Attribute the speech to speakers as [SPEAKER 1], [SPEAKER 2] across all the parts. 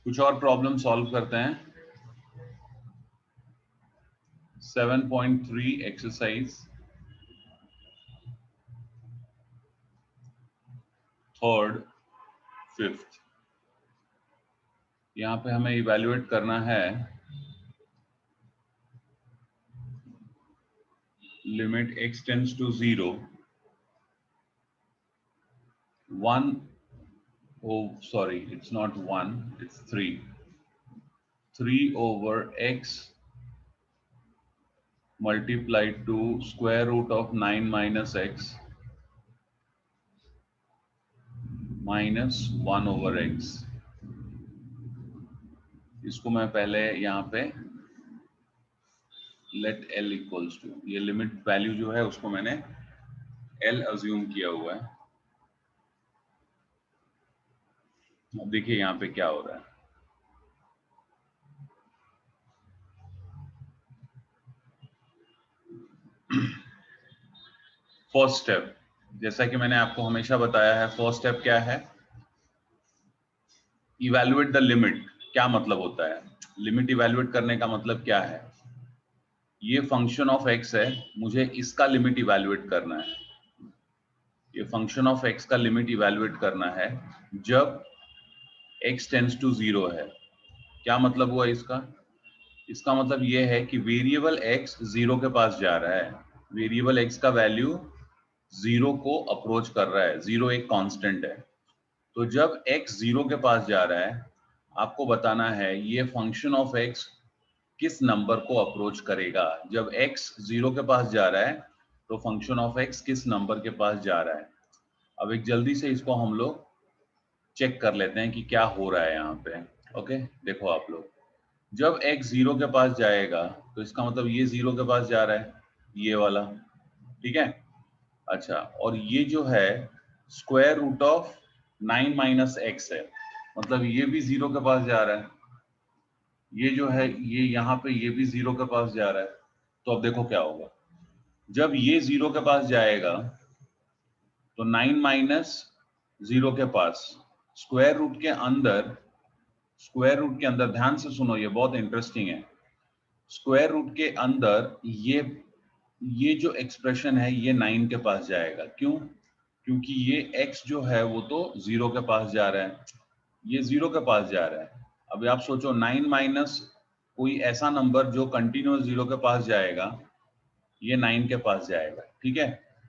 [SPEAKER 1] कुछ और problem solve करते हैं। 7.3 एक्सरसाइज थर्ड फिफ्थ। यहाँ पे हमें इवैल्यूएट करना है limit x tends to 0 1 oh sorry it's not 1 it's 3 over x multiplied to square root of 9 minus x minus 1 over x। इसको मैं पहले यहाँ पे let l equals to, ये लिमिट वैल्यू जो है उसको मैंने l अज्यूम किया हुआ है। अब देखिए यहाँ पे क्या हो रहा है। फर्स्ट स्टेप, जैसा कि मैंने आपको हमेशा बताया है, फर्स्ट स्टेप क्या है? Evaluate the limit. क्या मतलब होता है लिमिट इवैल्यूएट करने का? मतलब क्या है? ये फंक्शन ऑफ एक्स है, मुझे इसका लिमिट इवैल्यूएट करना है। ये फंक्शन ऑफ एक्स का लिमिट इवैल्यूएट करना है जब x टेंड्स टू 0 है। क्या मतलब हुआ इसका? इसका मतलब ये है कि वेरिएबल x 0 के पास जा रहा है। वेरिएबल x का वैल्यू 0 को अप्रोच कर रहा है। 0 एक कांस्टेंट है। तो जब x 0 के पास जा रहा है, आपको बताना है ये फंक्शन ऑफ x किस नंबर को अप्रोच करेगा। जब x 0 के पास जा रहा है तो फंक्शन ऑफ x किस नंबर के पास जा रहा है। अब एक जल्दी से इसको हम लोग चेक कर लेते हैं कि क्या हो रहा है यहाँ पे। ओके, देखो आप लोग, जब x 0 के पास जाएगा तो इसका मतलब ये 0 के पास जा रहा है, ये वाला। ठीक है, अच्छा, और ये जो है square root of 9 minus x है, मतलब ये भी 0 के पास जा रहा है। ये जो है ये यहाँ पे ये भी 0 के पास जा रहा है। तो अब देखो क्या होगा, जब ये 0 के पास जाएगा तो 9 माइनस 0 के पास स्क्वायर रूट के अंदर, स्क्वायर रूट के अंदर ध्यान से सुनो, ये बहुत इंटरेस्टिंग है। स्क्वायर रूट के अंदर ये जो एक्सप्रेशन है ये 9 के पास जाएगा। क्यों? क्योंकि ये x जो है वो तो 0 के पास जा रहा है, ये 0 के पास जा रहा है। अब आप सोचो 9 माइनस कोई ऐसा नंबर जो कंटिन्यूअस 0 के पास जाएगा, ये 9 के पास जाएगा। ठीक है,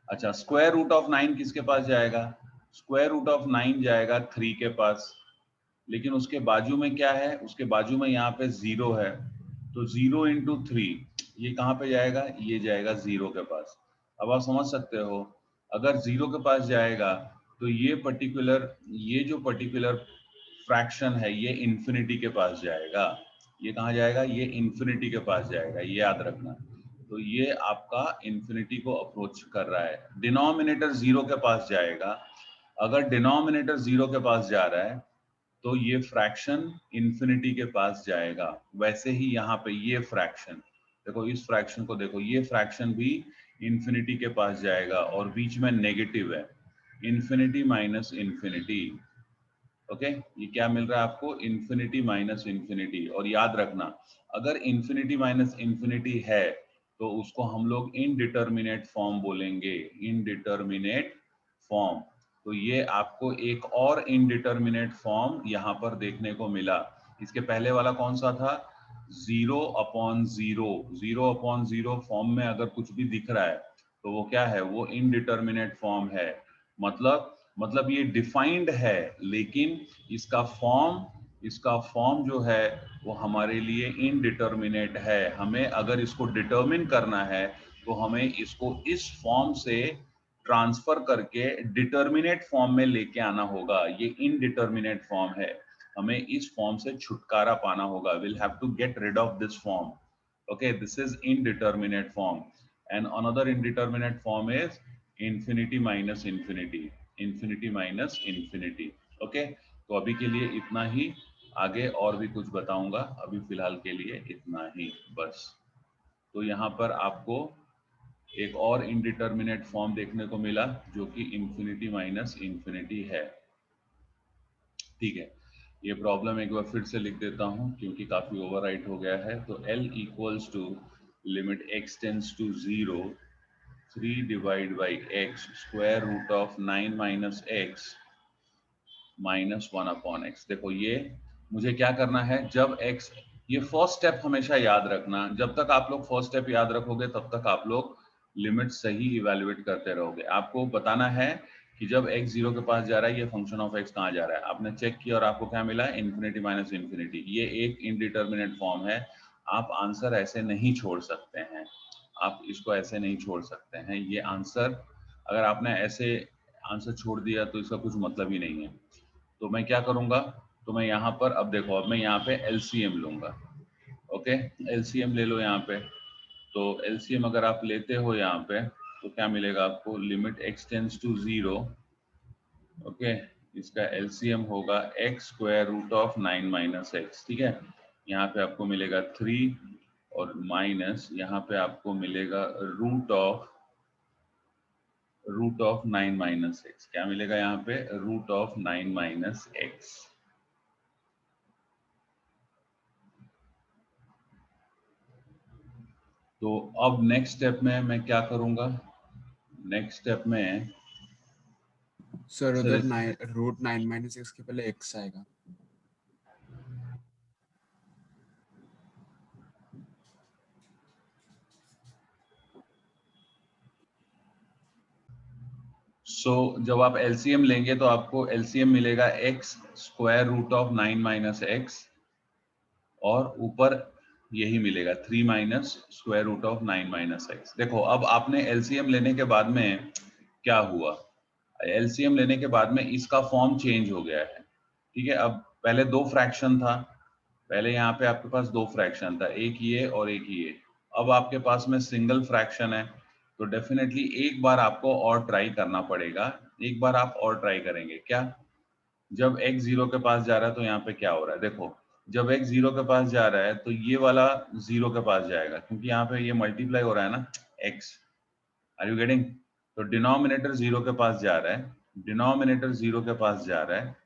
[SPEAKER 1] अच्छा, स्क्वायर रूट ऑफ 9 किसके पास जाएगा? स्क्वायर रूट ऑफ 9 जाएगा 3 के पास। लेकिन उसके बाजू में क्या है? उसके बाजू में यहाँ पे 0 है, तो 0 इंटू 3 ये कहाँ पे जाएगा? ये जाएगा 0 के पास। अब आप समझ सकते हो, अगर 0 के पास जाएगा तो ये जो पर्टिकुलर फ्रैक्शन है ये इंफिनिटी के पास जाएगा। ये कहाँ जाएगा? ये इंफिनिटी के पास जाएगा, ये याद रखना। तो ये आपका इंफिनिटी को अप्रोच कर रहा है। डिनोमिनेटर 0 के पास जाएगा। अगर डिनोमिनेटर 0 के पास जा रहा है तो ये फ्रैक्शन इंफिनिटी के पास जाएगा। वैसे ही यहाँ पे ये फ्रैक्शन देखो, इस फ्रैक्शन को देखो, ये फ्रैक्शन भी इंफिनिटी के पास जाएगा और बीच में नेगेटिव है, इंफिनिटी माइनस इंफिनिटी। ओके, ये क्या मिल रहा है आपको? Infinity minus infinity. और याद रखना, अगर इंफिनिटी माइनस इंफिनिटी है तो उसको हम लोग इनडिटर्मिनेट फॉर्म बोलेंगे, इनडिटर्मिनेट फॉर्म। तो ये आपको एक और इनडिटर्मिनेट फॉर्म यहाँ पर देखने को मिला। इसके पहले वाला कौन सा था? 0 अपॉन 0। 0 अपॉन 0 फॉर्म में अगर कुछ भी दिख रहा है तो वो क्या है? वो इनडिटर्मिनेट फॉर्म है। मतलब ये डिफाइंड है, लेकिन इसका फॉर्म जो है वो हमारे लिए इनडिटर्मिनेट है। हमें अगर इसको डिटर्मिन करना है तो हमें इसको इस फॉर्म से ट्रांसफर करके डिटर्मिनेट फॉर्म में लेके आना होगा। ये इनडिटर्मिनेट फॉर्म है, हमें इस फॉर्म से छुटकारा पाना होगा। Will have to get rid of this form. okay, this is indeterminate form, and another indeterminate form is infinity minus infinity, infinity minus infinity। okay, तो अभी के लिए इतना ही, आगे और भी कुछ बताऊंगा, अभी फिलहाल के लिए इतना ही बस। तो यहाँ पर आपको एक और इनडिटर्मिनेट फॉर्म देखने को मिला जो कि इंफिनिटी माइनस इंफिनिटी है। ठीक है, ये प्रॉब्लम एक बार फिर से लिख देता हूँ क्योंकि काफी ओवरराइट हो गया है। तो L equals to limit x tends to 0 3 divide by x square root of 9 minus x minus 1 upon x। देखो ये मुझे क्या करना है, जब x, ये फर्स्ट स्टेप हमेशा याद रखना, जब तक आप लोग फर्स्ट स्टेप याद रखोगे तब तक आप लोग लिमिट सही इवेलुएट करते रहोगे। आपको बताना है कि जब x 0 के पास जा रहा है ये फंक्शन ऑफ x कहाँ जा रहा है। आपने चेक किया और आपको क्या मिला, इन्फिनिटी माइनस इन्फिनिटी। ये एक इनडिटर्मिनेट फॉर्म है, आप आंसर ऐसे नहीं छोड़ सकते हैं, आप इसको ऐसे नहीं छोड़ सकते हैं। ये आंसर अगर आपने ऐसे आंसर छोड़ दिया तो इसका कुछ मतलब ही नहीं है। तो मैं क्या करूंगा, तो मैं यहाँ पर, अब देखो, अब मैं यहाँ पे LCM लूंगा। ओके, LCM ले लो यहाँ पे। तो LCM अगर आप लेते हो यहाँ पे तो क्या मिलेगा आपको, limit x tends to 0। Okay, इसका LCM होगा x square root of 9 minus x. ठीक है, यहाँ पे आपको मिलेगा 3 और माइनस यहाँ पे आपको मिलेगा रूट ऑफ 9 माइनस एक्स। क्या मिलेगा यहाँ पे, रूट ऑफ 9 माइनस एक्स। तो अब नेक्स्ट स्टेप में मैं क्या करूंगा, नेक्स्ट स्टेप में
[SPEAKER 2] सर
[SPEAKER 1] सर
[SPEAKER 2] उधर रूट 9 माइनस एक्स के पहले x आएगा।
[SPEAKER 1] जब आप LCM लेंगे तो आपको LCM मिलेगा x square root of 9 minus x और ऊपर यही मिलेगा 3 minus square root of 9 minus x. देखो अब आपने LCM लेने के बाद में क्या हुआ, LCM लेने के बाद में इसका फॉर्म चेंज हो गया है। ठीक है, अब पहले दो फ्रैक्शन था, पहले यहाँ पे आपके पास दो फ्रैक्शन था, एक ये और एक ये। अब आपके पास में सिंगल फ्रैक्शन है, तो डेफिनेटली एक बार आपको और ट्राई करना पड़ेगा। एक बार आप और ट्राई करेंगे क्या, जब x 0 के पास जा रहा है तो यहाँ पे क्या हो रहा है, देखो जब x 0 के पास जा रहा है तो ये वाला 0 के पास जाएगा क्योंकि यहाँ पे ये मल्टीप्लाई हो रहा है ना x। Are you getting? तो डिनोमिनेटर 0 के पास जा रहा है, डिनोमिनेटर 0 के पास जा रहा है।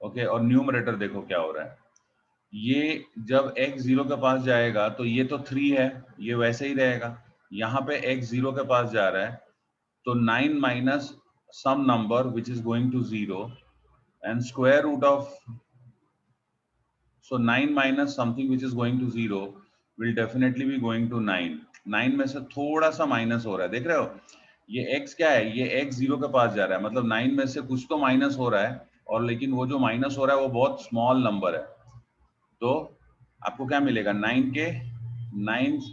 [SPEAKER 1] ओके, और न्यूमरेटर देखो क्या हो रहा है, ये जब x 0 के पास जाएगा तो ये तो 3 है, ये वैसे ही रहेगा। यहाँ पे x 0 के पास जा रहा है तो 9 minus some number which is going to 0 and square root of, so 9 minus something which is going to 0 will definitely be going to 9। 9 में से थोड़ा सा माइनस हो रहा है, देख रहे हो, ये x क्या है, ये x 0 के पास जा रहा है, मतलब 9 में से कुछ तो माइनस हो रहा है, और लेकिन वो जो माइनस हो रहा है वो बहुत स्मॉल नंबर है। तो आपको क्या मिलेगा, 9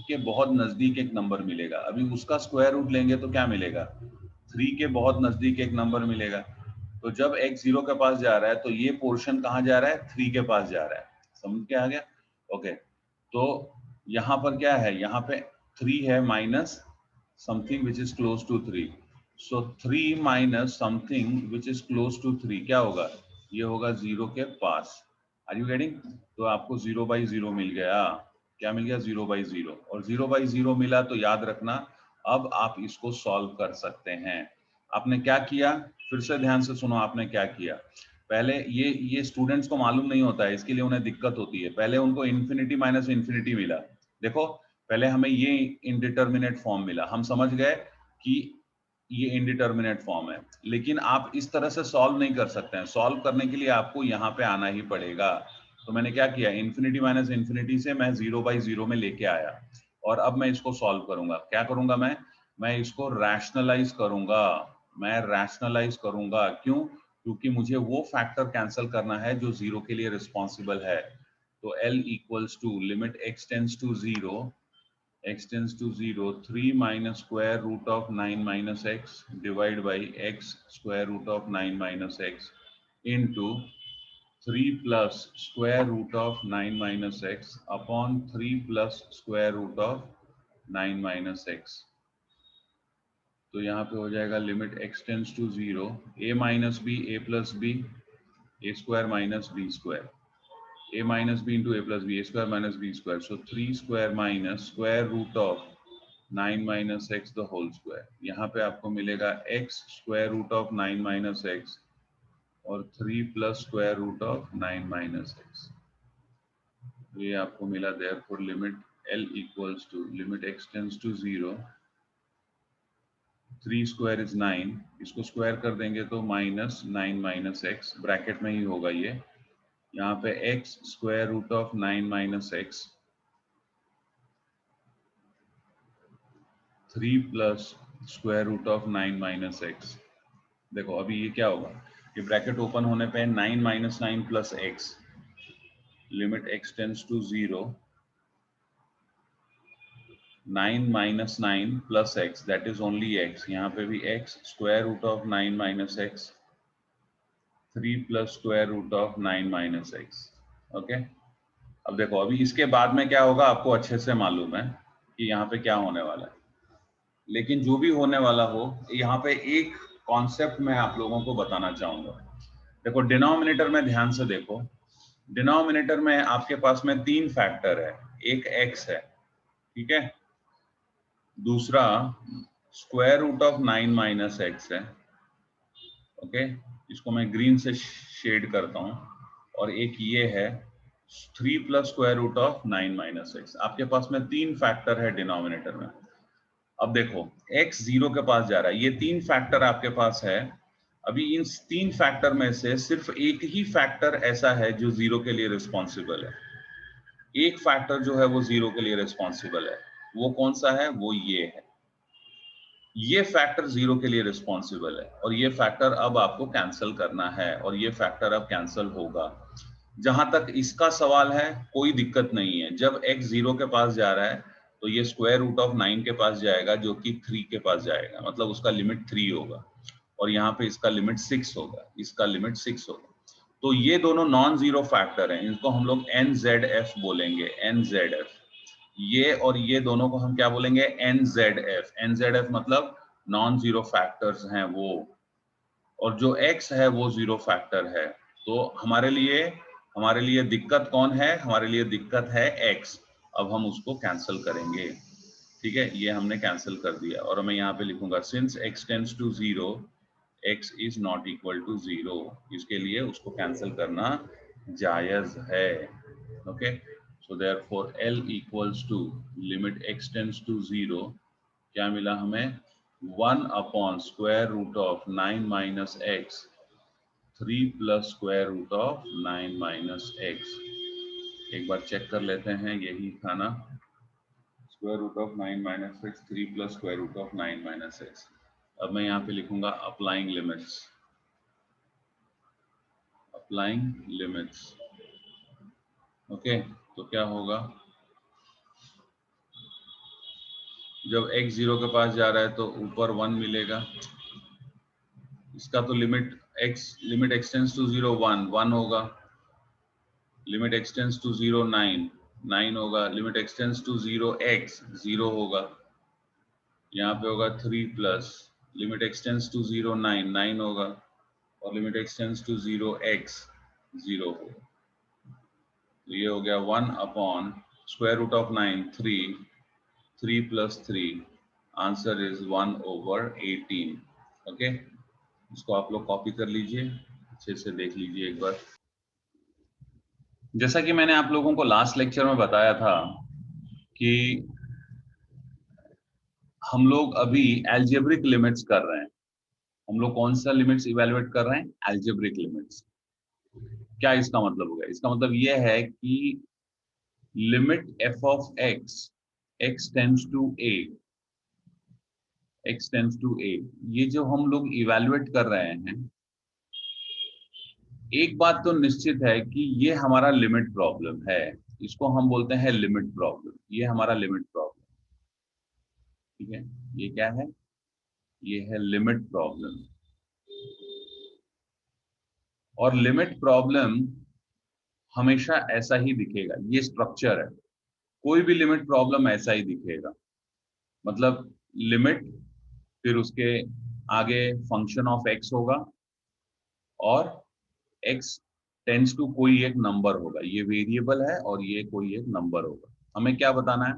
[SPEAKER 1] के बहुत नजदीक एक नंबर मिलेगा। अभी उसका स्क्वायर रूट लेंगे तो क्या मिलेगा, 3 के बहुत नजदीक एक नंबर मिलेगा। तो जब x 0 के पास जा रहा है तो ये पोर्शन कहाँ जा रहा है, 3 के पास जा रहा है। समझ के आ गया? ओके, तो यहाँ पर क्या है, यहाँ पे 3 है minus something which is close to 3। So 3 minus something which is close to 3 क्या होगा, ये होगा 0 के पास। Are you getting? तो आपको 0 बाई 0 मिल गया। क्या मिल गया, 0 बाई 0। और 0 बाई 0 मिला तो याद रखना अब आप इसको सॉल्व कर सकते हैं। आपने क्या किया, फिर से ध्यान से सुनो, आपने क्या किया। पहले ये स्टूडेंट्स को मालूम नहीं होता है, इसके लिए उन्हें दिक्कत होती है। पहले उनको इन्फिनिटी माइनस इन्फिनिटी मिला, देखो पहले हमें ये इनडिटर्मिनेट फॉर्म मिला, हम समझ गए कि ये इनडिटर्मिनेट फॉर्म है, लेकिन आप इस तरह से सॉल्व नहीं कर सकते हैं। सॉल्व करने के लिए आपको यहाँ पे आना ही पड़ेगा। तो मैंने क्या किया, इन्फिनिटी माइनस इन्फिनिटी से मैं 0 बाई 0 में लेके आया, और अब मैं इसको सॉल्व करूंगा। क्या करूंगा मैं इसको रैशनलाइज करूंगा। मैं रैशनलाइज करूंगा, क्यों? क्योंकि मुझे वो फैक्टर कैंसिल करना है जो 0 के लिए रिस्पॉन्सिबल है। तो L equals to limit x tends to 0, x tends to 0, 3 minus square root of 9 minus x divided by x square root of 9 minus x into 3 plus square root of 9 minus x upon 3 plus square root of 9 minus x। तो यहाँ पे हो जाएगा limit x tends to 0, a minus b a plus b a square minus b square, a minus b into a plus b, a square minus b square, so 3 square minus square root of 9 minus x the whole square। यहाँ पे आपको मिलेगा x square root of 9 minus x और 3 plus square root of 9 minus x, ये आपको मिला। Therefore limit L equals to limit x tends to 0, 3 square is 9, इसको square कर देंगे तो माइनस 9 माइनस एक्स, ब्रैकेट में ही होगा ये, यहाँ पे x square root of 9 minus x, 3 plus square root of 9 minus x. देखो अभी ये क्या होगा, ये ब्रैकेट ओपन होने पे 9 minus 9 plus x, limit x tends to 0, 9 minus 9 plus x, that is only x, यहाँ पे भी x square root of 9 minus x, 3 plus square root of 9 minus x. Okay, अब देखो अभी इसके बाद में क्या होगा आपको अच्छे से मालूम है कि यहाँ पे क्या होने वाला है, लेकिन जो भी होने वाला हो, यहाँ पे एक कॉन्सेप्ट मैं आप लोगों को बताना चाहूंगा। देखो डिनोमिनेटर में ध्यान से देखो, डिनोमिनेटर में आपके पास में 3 फैक्टर है, एक x है, ठीक है, दूसरा square root of 9 minus x है, ओके, इसको मैं ग्रीन से शेड करता हूं, और एक ये है 3 plus square root of 9 minus x. आपके पास में 3 फैक्टर है डिनोमिनेटर में। अब देखो x 0 के पास जा रहा है, ये 3 फैक्टर आपके पास है। अभी इन 3 फैक्टर में से सिर्फ एक ही फैक्टर ऐसा है जो 0 के लिए रिस्पॉन्सिबल है, एक फैक्टर जो है वो 0 के लिए रिस्पॉन्सिबल है, वो कौन सा है, वो ये है, ये फैक्टर 0 के लिए रिस्पॉन्सिबल है, और ये फैक्टर अब आपको कैंसिल करना है, और ये फैक्टर अब कैंसिल होगा। जहां तक इसका सवाल है कोई दिक्कत नहीं है, जब x 0 के पास जा रहा है तो ये स्क्वायर रूट ऑफ 9 के पास जाएगा, जो कि 3 के पास जाएगा, मतलब उसका लिमिट 3 होगा, और यहाँ पे इसका लिमिट 6 होगा, इसका लिमिट 6 होगा। तो ये दोनों नॉन जीरो फैक्टर हैं, इनको हम लोग NZF बोलेंगे, NZF। ये और ये दोनों को हम क्या बोलेंगे, NZF। NZF मतलब नॉन जीरो फैक्टर्स हैं वो, और जो x है वो जीरो फैक्टर है। तो हमारे लिए दिक्कत कौन है, हमारे लिए दिक्कत है x। अब हम उसको कैंसिल करेंगे, ठीक है, ये हमने कैंसिल कर दिया, और मैं यहाँ पे लिखूंगा since x tends to 0 x is not equal to 0, इसके लिए उसको कैंसिल करना जायज है। Okay, so therefore L equals to limit x tends to 0, क्या मिला हमें, 1 upon square root of 9 minus x, 3 plus square root of 9 minus x. एक बार चेक कर लेते हैं, यही था ना, square root of 9 minus x, 3 plus square root of 9 minus x. अब मैं यहाँ पे लिखूंगा applying limits, applying limits. Okay, तो क्या होगा, जब x 0 के पास जा रहा है तो ऊपर 1 मिलेगा, इसका तो लिमिट x टेंड्स टू 0 1 होगा, लिमिट x टेंड्स टू 0 9 होगा, limit x tends to 0 x 0 होगा, यहाँ पे होगा 3 प्लस लिमिट x टेंड्स टू 0 9 होगा, और limit x tends to 0 x 0 होगा। तो ये हो गया 1 upon square root of 9 3 plus 3, answer is 1/18। Okay, इसको आप लोग कॉपी कर लीजिए, अच्छे से देख लीजिए एक बार। जैसा कि मैंने आप लोगों को लास्ट लेक्चर में बताया था कि हम लोग अभी एल्जेब्रिक लिमिट्स कर रहे हैं। हम लोग कौन सा लिमिट्स इवेलुएट कर रहे हैं, एल्जेब्रिक लिमिट्स। क्या इसका मतलब होगा, इसका मतलब यह है कि limit f of x tends to a, x tends to a, ये जो हम लोग इवेलुएट कर रहे हैं, एक बात तो निश्चित है कि ये हमारा लिमिट प्रॉब्लम है, इसको हम बोलते हैं लिमिट प्रॉब्लम, ये हमारा लिमिट प्रॉब्लम, ठीक है, ये क्या है, ये है लिमिट प्रॉब्लम। और लिमिट प्रॉब्लम हमेशा ऐसा ही दिखेगा, ये स्ट्रक्चर है, कोई भी लिमिट प्रॉब्लम ऐसा ही दिखेगा, मतलब लिमिट, फिर उसके आगे फंक्शन ऑफ x होगा, और x टेंड्स टू कोई एक नंबर होगा, ये वेरिएबल है और ये कोई एक नंबर होगा। हमें क्या बताना है,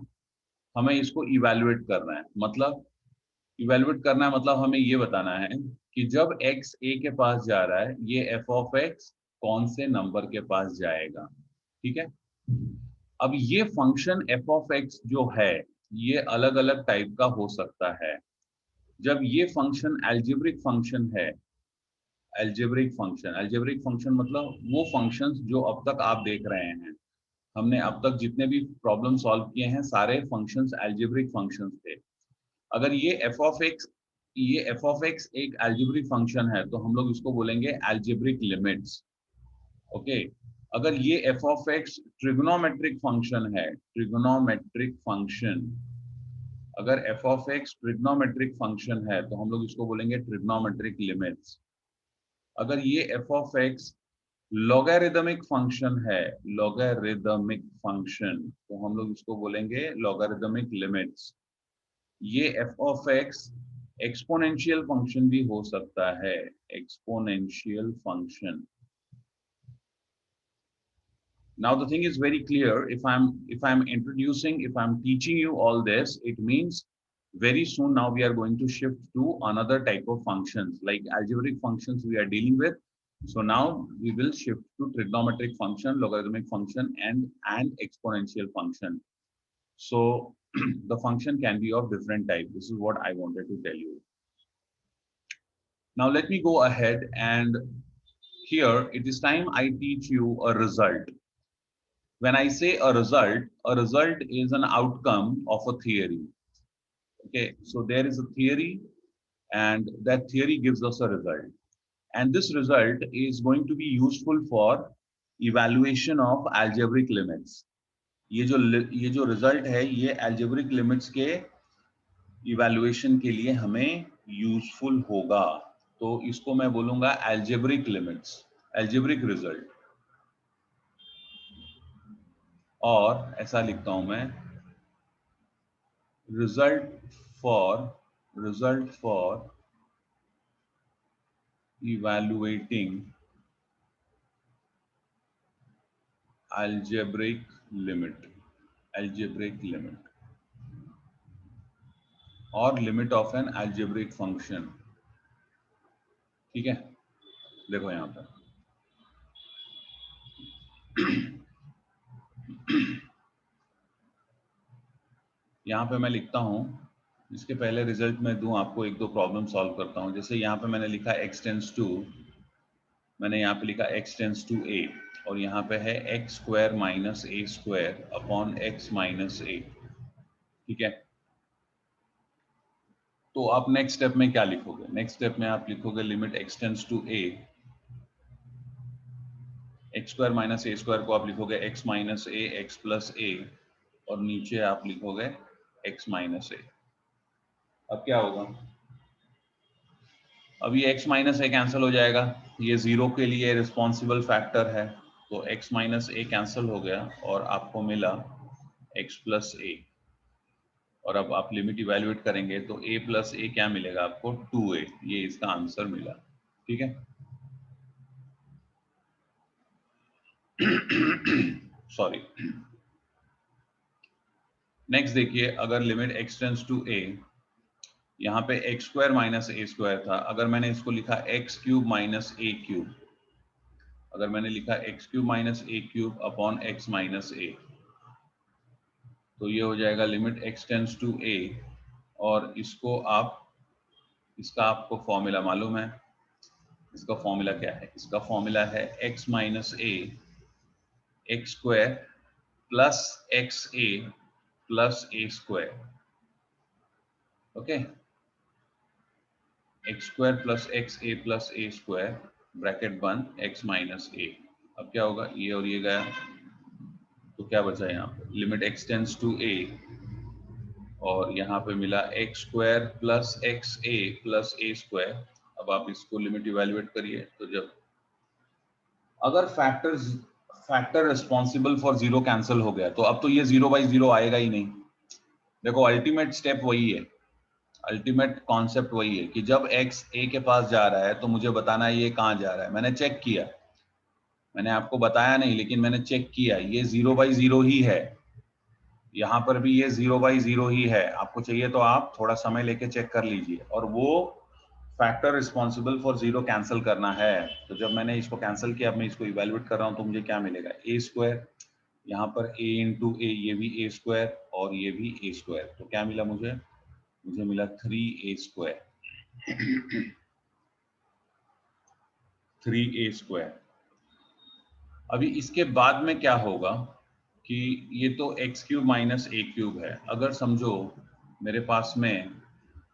[SPEAKER 1] हमें इसको इवैल्यूएट करना है, मतलब इवैल्यूएट करना है मतलब हमें ये बताना है कि जब x a के पास जा रहा है, ये f of x कौन से नंबर के पास जाएगा, ठीक है। अब ये फंक्शन f of x जो है, ये अलग अलग टाइप का हो सकता है। जब ये फंक्शन एल्जेब्रिक फंक्शन है, एल्जेब्रिक फंक्शन मतलब वो फंक्शंस जो अब तक आप देख रहे हैं, हमने अब तक जितने भी प्रॉब्लम सॉल्व किए हैं, सारे फंक्शंस एल्जेब्रिक फंक्शंस थे। अगर ये f of x एक एल्जेब्रिक फंक्शन है, तो हम लोग इसको बोलेंगे एल्जेब्रिक लिमिट्स, ओके। अगर ये f of x trigonometric function है, ट्रिग्नोमेट्रिक फंक्शन, अगर f of x trigonometric function है, तो हम लोग इसको बोलेंगे ट्रिग्नोमेट्रिक लिमिट्स। अगर ये f of x logarithmic function है, लॉगरिदमिक फंक्शन, तो हम लोग इसको बोलेंगे लॉगरिदमिक लिमिट्स। ये f of x exponential function भी हो सकता है, exponential function. Now the thing is very clear. If I'm teaching you all this, it means very soon now we are going to shift to another type of functions, like algebraic functions we are dealing with. So now we will shift to trigonometric function, logarithmic function, and exponential function. So the function can be of different type. This is what I wanted to tell you. Now let me go ahead, and here it is time I teach you a result. When I say a result is an outcome of a theory. Okay, so there is a theory, and that theory gives us a result. And this result is going to be useful for evaluation of algebraic limits. ये जो result है, ये algebraic limits के evaluation के लिए हमें useful होगा. तो इसको मैं बोलूँगा algebraic limits, algebraic result. और ऐसा लिखता हूं मैं, result for evaluating algebraic limit और limit of an algebraic function. ठीक है, देखो यहां पर यहाँ पे मैं लिखता हूँ, इसके पहले रिजल्ट में दूं आपको, एक दो प्रॉब्लम सॉल्व करता हूँ। जैसे यहाँ पे मैंने लिखा x टेंस टू, मैंने यहाँ पे लिखा x टेंस टू a, और यहाँ पे है x square minus a square upon x minus a, ठीक है। तो आप नेक्स्ट स्टेप में क्या लिखोगे? नेक्स्ट स्टेप में आप लिखोगे limit x tends to a, x square minus a square को आप लिखोगे x minus a x plus a, और नीचे आप लिखोगे x माइनस a। अब क्या होगा? अब ये x माइनस a कैंसिल हो जाएगा, ये जीरो के लिए रिस्पॉन्सिबल फैक्टर है, तो x माइनस a कैंसिल हो गया और आपको मिला x प्लस a। और अब आप लिमिट इवैल्यूएट करेंगे तो a प्लस a क्या मिलेगा आपको? 2a। ये इसका आंसर मिला, ठीक है। सॉरी। नेक्स्ट देखिए, अगर limit x tends to a, यहाँ पे x square minus a square था, अगर मैंने इसको लिखा x cube minus a cube, अगर मैंने लिखा x cube minus a cube upon x minus a, तो ये हो जाएगा limit x tends to a. और इसको आप, इसका आपको फॉर्मूला मालूम है, इसका फॉर्मूला क्या है? इसका फॉर्मूला है x minus a x square plus x a plus a square, okay. X square plus x a plus a square bracket बंद एक्स माइनस ए। अब क्या होगा? ये और ये गया, तो क्या बचा यहाँ पे? Limit x tends to a, और यहाँ पे मिला x square plus x a plus a square. अब आप इसको लिमिट इवैल्यूएट करिए, तो जब अगर factor responsible for zero cancel हो गया, तो अब तो ये 0 बाई 0 आएगा ही नहीं। देखो अल्टीमेट स्टेप वही है, अल्टीमेट कॉन्सेप्ट वही है कि जब x a के पास जा रहा है तो मुझे बताना है ये कहाँ जा रहा है। मैंने चेक किया, मैंने आपको बताया नहीं, लेकिन मैंने चेक किया, ये 0 बाई 0 ही है, यहाँ पर भी ये 0 बाई 0 ही है। आपको चाहिए तो आप थोड़ा समय लेके चेक कर लीजिए। और वो factor responsible for zero cancel करना है, तो जब मैंने इसको कैंसिल किया, अब मैं इसको इवेल्युएट कर रहा हूँ, तो मुझे क्या मिलेगा, ए स्क्वायर, यहाँ पर a इंटू ए, ये भी ए स्क्वायर और ये भी ए स्क्वायर, तो क्या मिला मुझे मिला 3a स्क्वायर 3a स्क्वायर। अभी इसके बाद में क्या होगा कि ये तो x cube minus a cube है, अगर समझो मेरे पास में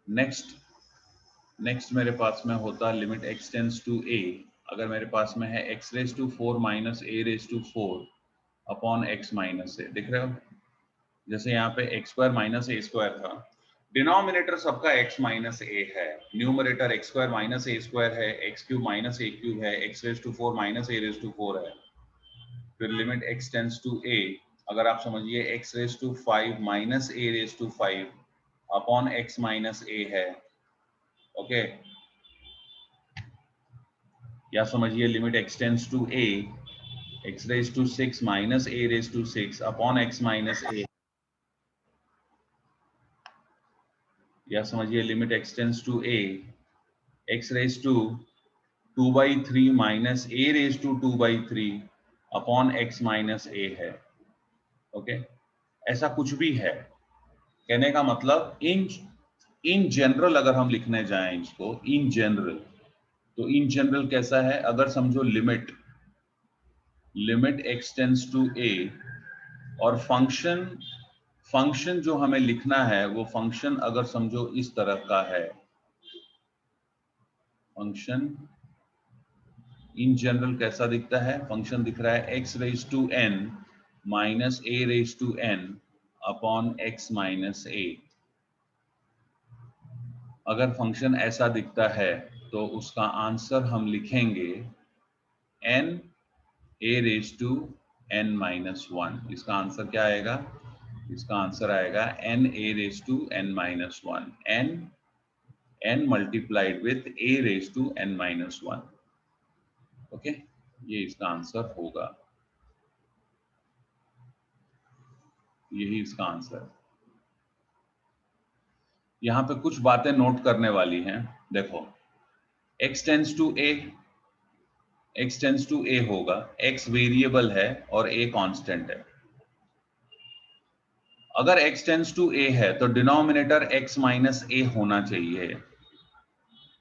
[SPEAKER 1] नेक्स्ट मेरे पास में होता limit x tends to a, अगर मेरे पास में है x raise to 4 minus a raise to 4 upon x minus a, दिख रहे हो, जैसे यहाँ पे x square minus a square था, डिनोमिनेटर सबका x माइनस ए है, numerator x square minus a square है, x cube minus a cube है, x raise to 4 minus a raise to 4 है, फिर limit x tends to a, अगर आप समझिए x raise to 5 minus a raise to 5 upon x minus a है, okay, या समझिए limit x tends to a, x raise to 6 minus a raise to 6 upon x minus a, या समझिए limit x tends to a, x raise to 2/3 minus a raise to 2/3 upon x minus a है, okay, ऐसा कुछ भी है। कहने का मतलब इन जनरल अगर हम लिखने जाएं इसको इन जनरल, तो इन जनरल कैसा है, अगर समझो limit x tends to a और फंक्शन जो हमें लिखना है वो फंक्शन अगर समझो इस तरह का है, फंक्शन इन जनरल कैसा दिखता है, फंक्शन दिख रहा है x raise to n minus a raise to n upon x minus a। अगर फंक्शन ऐसा दिखता है तो उसका आंसर हम लिखेंगे n a raise to n minus 1। इसका आंसर क्या आएगा, इसका आंसर आएगा n a raise to n minus 1, n multiplied with a raise to n minus 1, okay, ये इसका आंसर होगा, यही इसका आंसर। यहां पे कुछ बातें नोट करने वाली हैं, देखो x tends to a, x tends to a होगा, x वेरिएबल है और a कांस्टेंट है। अगर x टेंस टू a है तो डिनोमिनेटर x माइनस a होना चाहिए।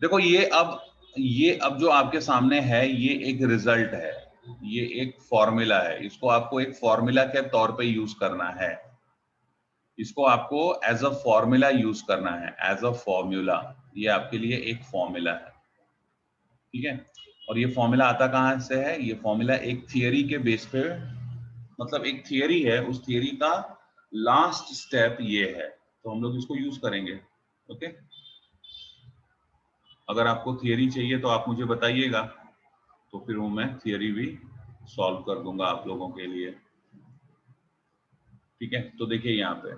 [SPEAKER 1] देखो ये अब जो आपके सामने है ये एक रिजल्ट है, ये एक फॉर्मूला है, इसको आपको एक फॉर्मूला के तौर पे यूज करना है, इसको आपको एज अ फॉर्मूला यूज करना है, एज अ फॉर्मूला, ये आपके लिए एक फॉर्मूला है, ठीक है। और ये फॉर्मूला आता कहाँ से है, ये फॉर्मूला एक थियरी के बेस पे, मतलब एक थियरी है, उस थियरी का लास्ट स्टेप ये है, तो हम लोग इसको यूज करेंगे, ओके। अगर आपको थियरी चाहिए तो आप मुझे बताइएगा, तो फिर वो मैं थियरी भी सॉल्व कर दूंगा आप लोगों के लिए, ठीक है। तो देखिए यहाँ पे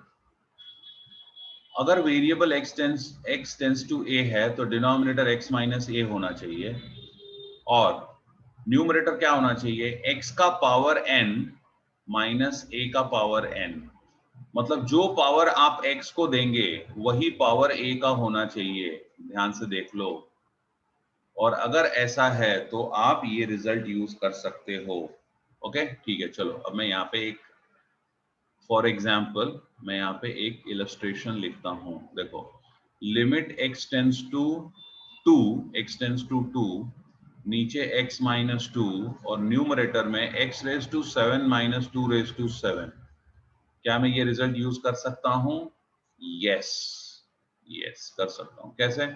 [SPEAKER 1] अगर variable x tends to a है तो डिनोमिनेटर x माइनस a होना चाहिए और न्यूमरेटर क्या होना चाहिए, x का पावर n माइनस a का पावर n, मतलब जो पावर आप x को देंगे वही पावर a का होना चाहिए, ध्यान से देख लो। और अगर ऐसा है तो आप ये रिजल्ट यूज कर सकते हो, ओके, ठीक है। चलो अब मैं यहाँ पे एक फॉर एग्जाम्पल मैं यहाँ पे एक इलस्ट्रेशन लिखता हूं, देखो limit x tends to 2, x tends to 2, नीचे x माइनस 2 और न्यूमरेटर में x raise to 7 minus 2 raise to 7, क्या मैं ये रिजल्ट यूज कर सकता हूं, यस कर सकता हूं। कैसे,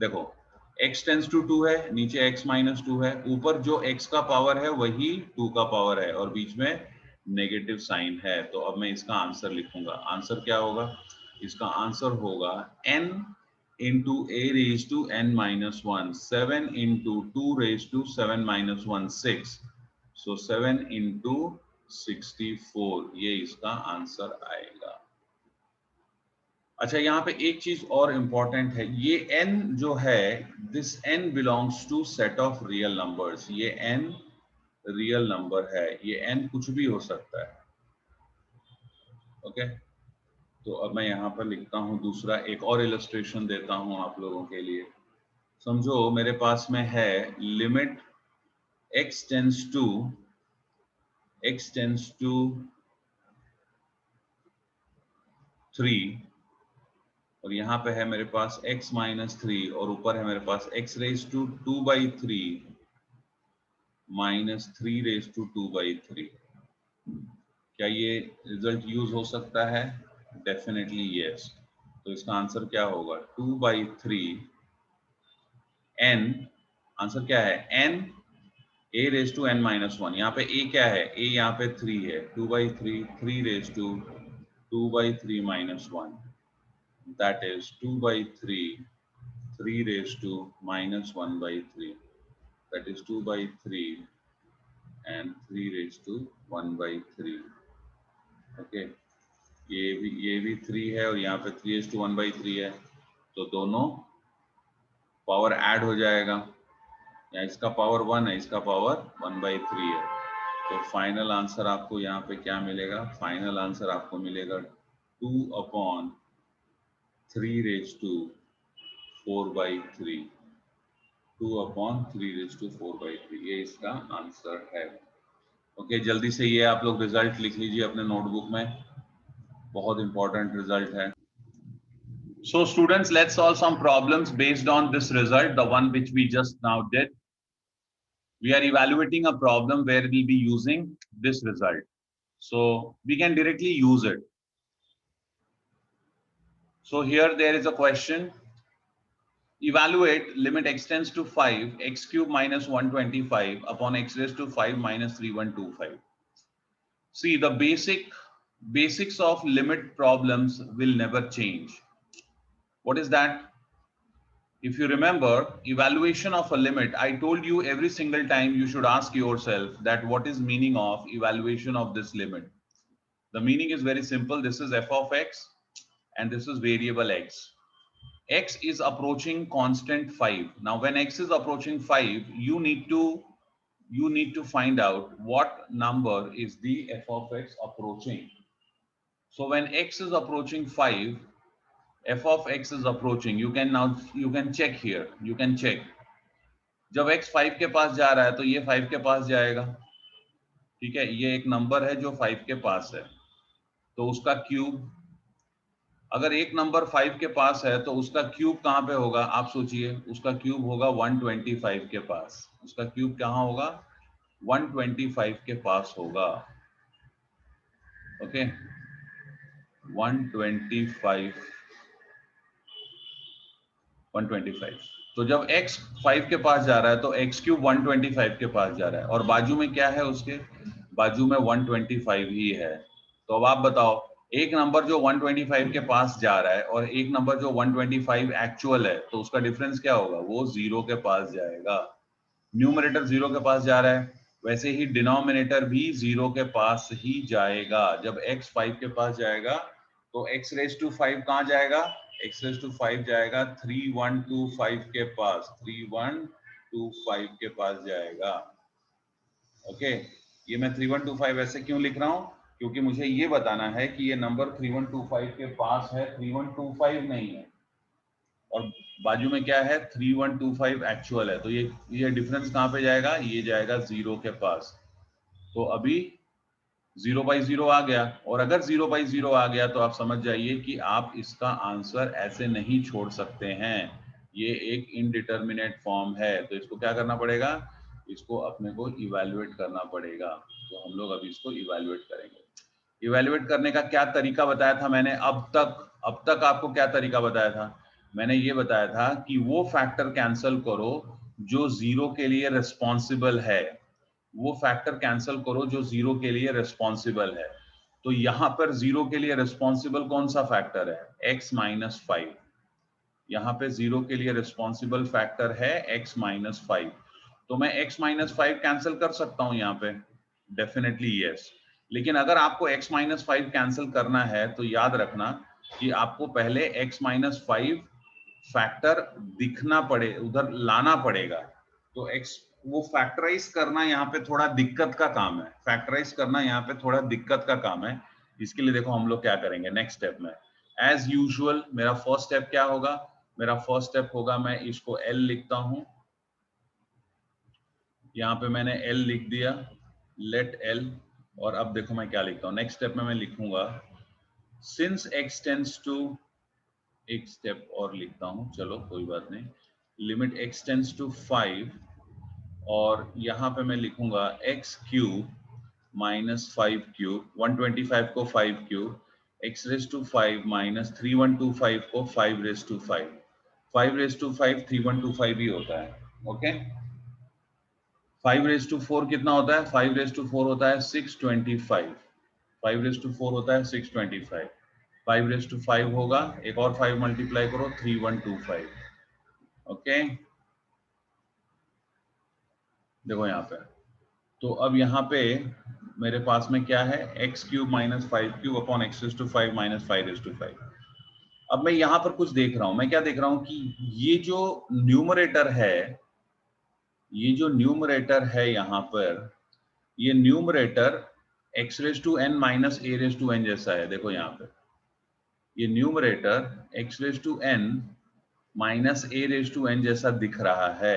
[SPEAKER 1] देखो x टेंस टू 2 है, नीचे x माइनस 2 है, ऊपर जो x का पावर है वही 2 का पावर है और बीच में नेगेटिव साइन है, तो अब मैं इसका आंसर लिखूंगा। आंसर क्या होगा, इसका आंसर होगा n into a raise to n minus 1, 7 into 2 raise to 7 minus 1 6, so 7 into 64, ये इसका आंसर आएगा। अच्छा यहाँ पे एक चीज और इंपॉर्टेंट है, ये n जो है, this n belongs to set of real numbers, ये n रियल नंबर है, ये n कुछ भी हो सकता है, ओके। तो अब मैं यहाँ पर लिखता हूँ दूसरा, एक और इलस्ट्रेशन देता हूँ आप लोगों के लिए। समझो मेरे पास में है लिमिट x टेंस टू 3 और यहाँ पे है मेरे पास x माइनस 3 और ऊपर है मेरे पास x raise to 2/3 minus 3 raise to 2/3। क्या ये रिजल्ट यूज हो सकता है? Definitely yes. तो इसका आंसर क्या होगा? 2/3 n, आंसर क्या है? n a raise to n minus 1। यहाँ पे a क्या है? a यहाँ पे 3 है। 2/3 3 raise to 2/3 minus 1, that is 2/3 3 raised to minus 1/3, that is 2/3 and 3 raised to 1/3। Okay, ये भी 3 है और यहाँ पे 3 raised to 1/3 है, तो दोनों पावर ऐड हो जाएगा। या इसका पावर 1 है, इसका पावर 1/3 है। तो फाइनल आंसर आपको यहाँ पे क्या मिलेगा? फाइनल आंसर आपको मिलेगा 2/3 raised to 4/3। 2/3 raised to 4/3, ये इसका आंसर है। ओके, जल्दी से ये आप लोग रिजल्ट लिख लीजिए अपने नोटबुक में, बहुत इंपॉर्टेंट रिजल्ट है। So students, let's solve some problems based on this result, the one which we just now did. We are evaluating a problem where we'll be using this result, so we can directly use it. So here there is a question. Evaluate limit x tends to 5 x cube minus 125 upon x raised to 5 minus 3125. See, the basics of limit problems will never change. What is that? If you remember, evaluation of a limit, I told you every single time you should ask yourself that what is meaning of evaluation of this limit. The meaning is very simple. This is f of x and this is variable x. X is approaching constant 5. Now when x is approaching 5, you need to find out what number is the f of x approaching. So when x is approaching 5, f of x is approaching, you can check here, you can check. जब x 5 के पास जा रहा है तो ये 5 के पास जाएगा, ठीक है? ये एक नंबर है जो 5 के पास है, तो उसका क्यूब, अगर एक नंबर 5 के पास है तो उसका क्यूब कहाँ पे होगा? आप सोचिए, उसका क्यूब होगा 125 के पास। उसका क्यूब कहाँ होगा? 125 के पास होगा। ओके, 125। तो जब x 5 के पास जा रहा है तो x क्यूब 125 के पास जा रहा है और बाजू में क्या है? उसके बाजू में 125 ही है। तो अब आप बताओ, एक नंबर जो 125 के पास जा रहा है और एक नंबर जो 125 एक्चुअल है, तो उसका डिफरेंस क्या होगा? वो 0 के पास जाएगा। न्यूमरेटर 0 के पास जा रहा है, वैसे ही डिनोमिनेटर भी 0 के पास ही जाएगा। जब x 5 के पास जाएगा तो x रेज टू 5 कहाँ जाएगा? x रेज टू 5 जाएगा 3125 के पास, 3125 के पास जाएगा। ओके, ये मैं 3125 ऐसे क्यों लिख रहा हूँ? क्योंकि मुझे ये बताना है कि ये नंबर 3125 के पास है, 3125 नहीं है, और बाजू में क्या है? 3125 एक्चुअल है। तो ये डिफरेंस कहाँ पे जाएगा? ये जाएगा 0 के पास। तो अभी 0/0 आ गया, और अगर 0/0 आ गया तो आप समझ जाइए कि आप इसका आंसर ऐसे नहीं छोड़ सकते हैं। ये एक इनडिटर्मिनेट फॉर्म है, तो इसको क्या करना पड़ेगा? इसको अपने को इवैल्यूएट करना पड़ेगा। तो हम लोग अभी इसको इवैल्यूएट करेंगे। इवैल्यूएट करने का क्या तरीका बताया था मैंने? अब तक आपको क्या तरीका बताया था? मैंने ये बताया था कि वो फैक्टर कैंसिल करो जो 0 के लिए रिस्पॉन्सिबल है, वो फैक्टर कैंसिल करो जो 0 के लिए रिस्पॉन्सिबल है। तो यहां पर 0 के लिए रिस्पॉन्सिबल कौन सा फैक्टर है? x minus 5। यहाँ पे 0 के लिए रिस्पॉन्सिबल फैक्टर है x माइनस 5। तो मैं x माइनस 5 कैंसिल कर सकता हूं यहाँ पे, डेफिनेटली यस। लेकिन अगर आपको x माइनस 5 कैंसिल करना है तो याद रखना कि आपको पहले x माइनस 5 फैक्टर दिखना पड़े, उधर लाना पड़ेगा। तो x वो फैक्टराइज करना यहाँ पे थोड़ा दिक्कत का काम है, फैक्टराइज करना यहाँ पे थोड़ा दिक्कत का काम है। इसके लिए देखो हम लोग क्या करेंगे नेक्स्ट स्टेप में। एज यूजुअल मेरा फर्स्ट स्टेप क्या होगा? मेरा फर्स्ट स्टेप होगा, मैं इसको L लिखता हूं, यहाँ पे मैंने L लिख दिया, लेट L। और अब देखो मैं क्या लिखता हूँ, नेक्स्ट स्टेप में मैं लिखूंगा सिंस x टेंड्स टू, एक स्टेप और लिखता हूँ, चलो कोई बात नहीं, लिमिट x टेंड्स टू 5, और यहाँ पे मैं लिखूंगा x क्यूब माइनस 5 क्यूब, 125 को 5 cube, x raise to 5 minus 3125 को 5 रेस टू 5, 5 रेस टू 5 3125 ही होता है। ओके, 5 रेस टू 4 कितना होता है, 5 रेस टू 4 होता है 625, 5 रेस टू 4 होता है 625, 5 रेस टू 5 होगा, एक और 5 मल्टीप्लाई करो 3125। ओके, देखो यहाँ पे, तो अब यहाँ पे मेरे पास में क्या है, x cube minus 5 cube upon x raise to 5 minus 5 raise to 5। अब मैं यहाँ पर कुछ देख रहा हूँ, मैं क्या देख रहा हूँ कि ये जो न्यूमरेटर है, ये जो न्यूमरेटर है यहाँ पर, ये numerator x raise to n minus a raise to n जैसा है। देखो यहाँ पे ये numerator x raise to n minus a raise to n जैसा दिख रहा है,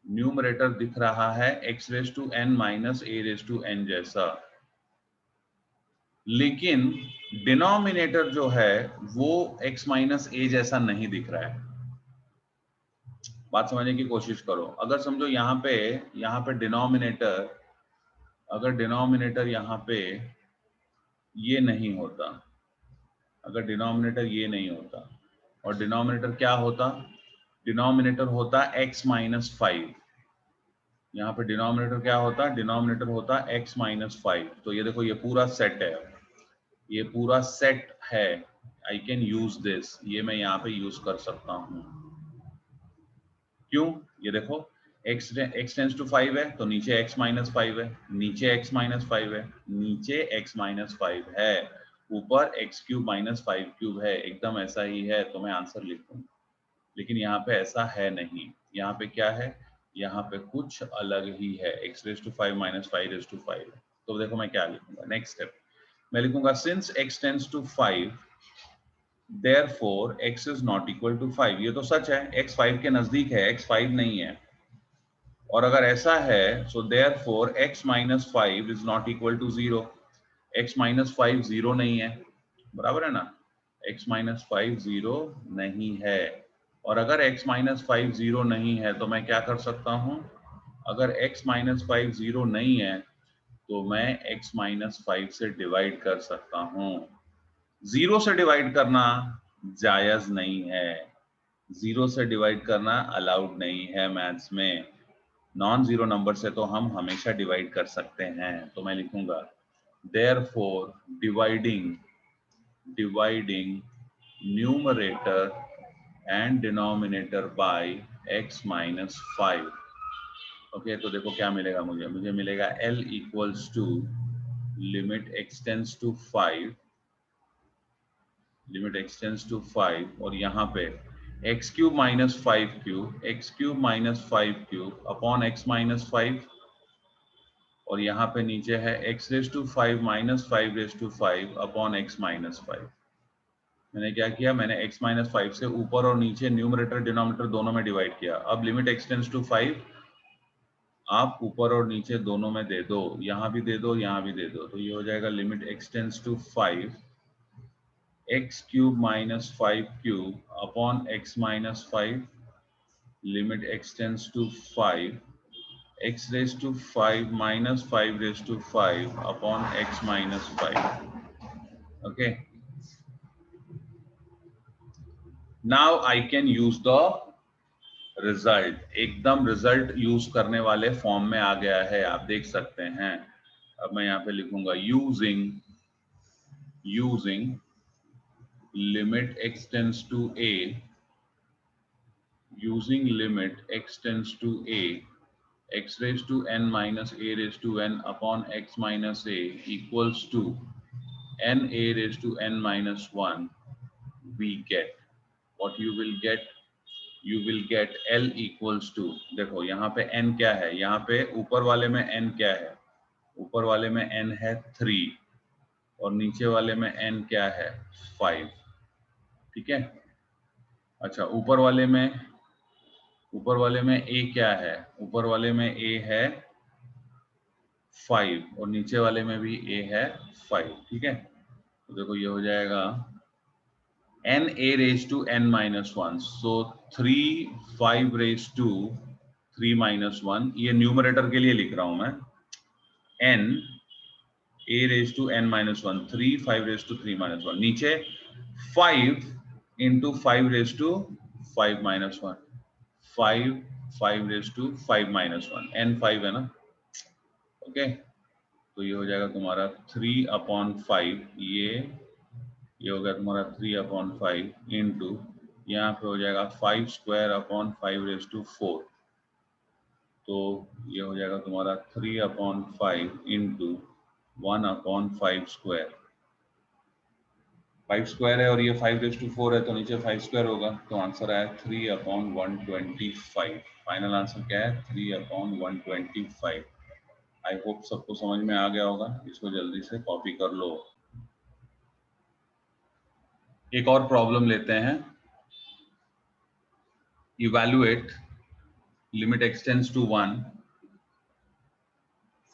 [SPEAKER 1] न्यूमरेटर दिख रहा है x raise to n minus a raise to n जैसा, लेकिन डिनोमिनेटर जो है वो x माइनस ए जैसा नहीं दिख रहा है। बात समझने की कोशिश करो, अगर समझो यहाँ पे डिनोमिनेटर, अगर डिनोमिनेटर यहाँ पे ये नहीं होता, अगर डिनोमिनेटर ये नहीं होता और डिनोमिनेटर क्या होता, डिनोमिनेटर होता x माइनस 5, यहाँ पे डिनोमिनेटर क्या होता, डिनोमिनेटर होता x माइनस 5। तो ये देखो ये पूरा सेट है, ये पूरा सेट है, आई कैन यूज दिस, ये मैं यहाँ पे यूज कर सकता हूँ। क्यों, ये देखो x टेंस टू 5 है तो नीचे x माइनस 5 है, नीचे x माइनस 5 है, नीचे x माइनस 5 है, ऊपर x क्यूब माइनस 5 क्यूब है, एकदम ऐसा ही है, तो मैं आंसर लिख दूंगा। लेकिन यहाँ पे ऐसा है नहीं, यहाँ पे क्या है, यहाँ पे कुछ अलग ही है, x raise to 5 minus 5 raise to 5। तो देखो मैं क्या लिखूंगा, नेक्स्ट स्टेप मैं लिखूंगा since x tends to 5 therefore x is not equal to 5। ये तो सच है, x 5 के नजदीक है, x 5 नहीं है, और अगर ऐसा है so therefore x minus 5 is not equal to 0, x minus 5 0 नहीं है, बराबर है ना, x minus 5 0 नहीं है, और अगर x minus 5 0 नहीं है तो मैं क्या कर सकता हूँ, अगर x minus 5 0 नहीं है तो मैं x minus 5 से डिवाइड कर सकता हूँ। 0 से डिवाइड करना जायज नहीं है, 0 से डिवाइड करना अलाउड नहीं है मैथ्स में, नॉन जीरो नंबर से तो हम हमेशा डिवाइड कर सकते हैं। तो मैं लिखूंगा therefore dividing numerator and denominator by x minus 5। Okay, तो देखो क्या मिलेगा मुझे मिलेगा L equals to limit x tends to 5, limit x tends to 5, और यहाँ पे x cube minus 5 cube, x cube minus 5 cube upon x minus 5, और यहाँ पे नीचे है x raise to 5 minus 5 raise to 5 upon x minus 5। मैंने क्या किया, मैंने x माइनस 5 से ऊपर और नीचे न्यूमरेटर डिनोमिनेटर दोनों में डिवाइड किया। अब लिमिट x टेंस टू 5 आप ऊपर और नीचे दोनों में दे दो, यहाँ भी दे दो, यहाँ भी दे दो, तो ये हो जाएगा limit x tends to 5 x cube minus 5 cube upon x minus 5, limit x tends to 5 x raised to 5 minus 5 raised to 5 upon x minus 5। Okay, now I can use the result, एकदम result use करने वाले form में आ गया है, आप देख सकते हैं। अब मैं यहाँ पे लिखूंगा using limit x tends to a, using limit x tends to a, x raised to n minus a raised to n upon x minus a equals to n a raised to n minus 1, we get what you will get L equals to, देखो यहाँ पे n क्या है, यहाँ पे ऊपर वाले में n क्या है, ऊपर वाले में n है 3 और नीचे वाले में n क्या है 5, ठीक है। अच्छा, ऊपर वाले में a क्या है? ऊपर वाले में a है 5 और नीचे वाले में भी a है 5, ठीक है। तो देखो ये हो जाएगा n a raised to n minus 1, so 3 5 raised to 3 minus 1, ये न्यूमरेटर के लिए लिख रहा हूं मैं, n a raised to n minus 1, 3 5 raised to 3 minus 1, नीचे 5 into 5 raised to 5 minus 1, 5 5 raised to 5 minus 1, n 5 है ना, ओके। तो ये हो जाएगा तुम्हारा 3/5, ये हो गया तुम्हारा 3/5 इंटू यहाँ पे हो जाएगा 5 स्क्वायर अपॉन 5 रेज टू 4, तो ये हो जाएगा तुम्हारा 3/5 इंटू 1/5 स्क्वायर, 5 स्क्वायर है और ये 5 रेज टू 4 है तो नीचे 5 स्क्वायर होगा, तो आंसर आया 3/125। फाइनल आंसर क्या है? 3/125। आई होप सबको समझ में आ गया होगा, इसको जल्दी से कॉपी कर लो। एक और प्रॉब्लम लेते हैं, evaluate limit x tends to 1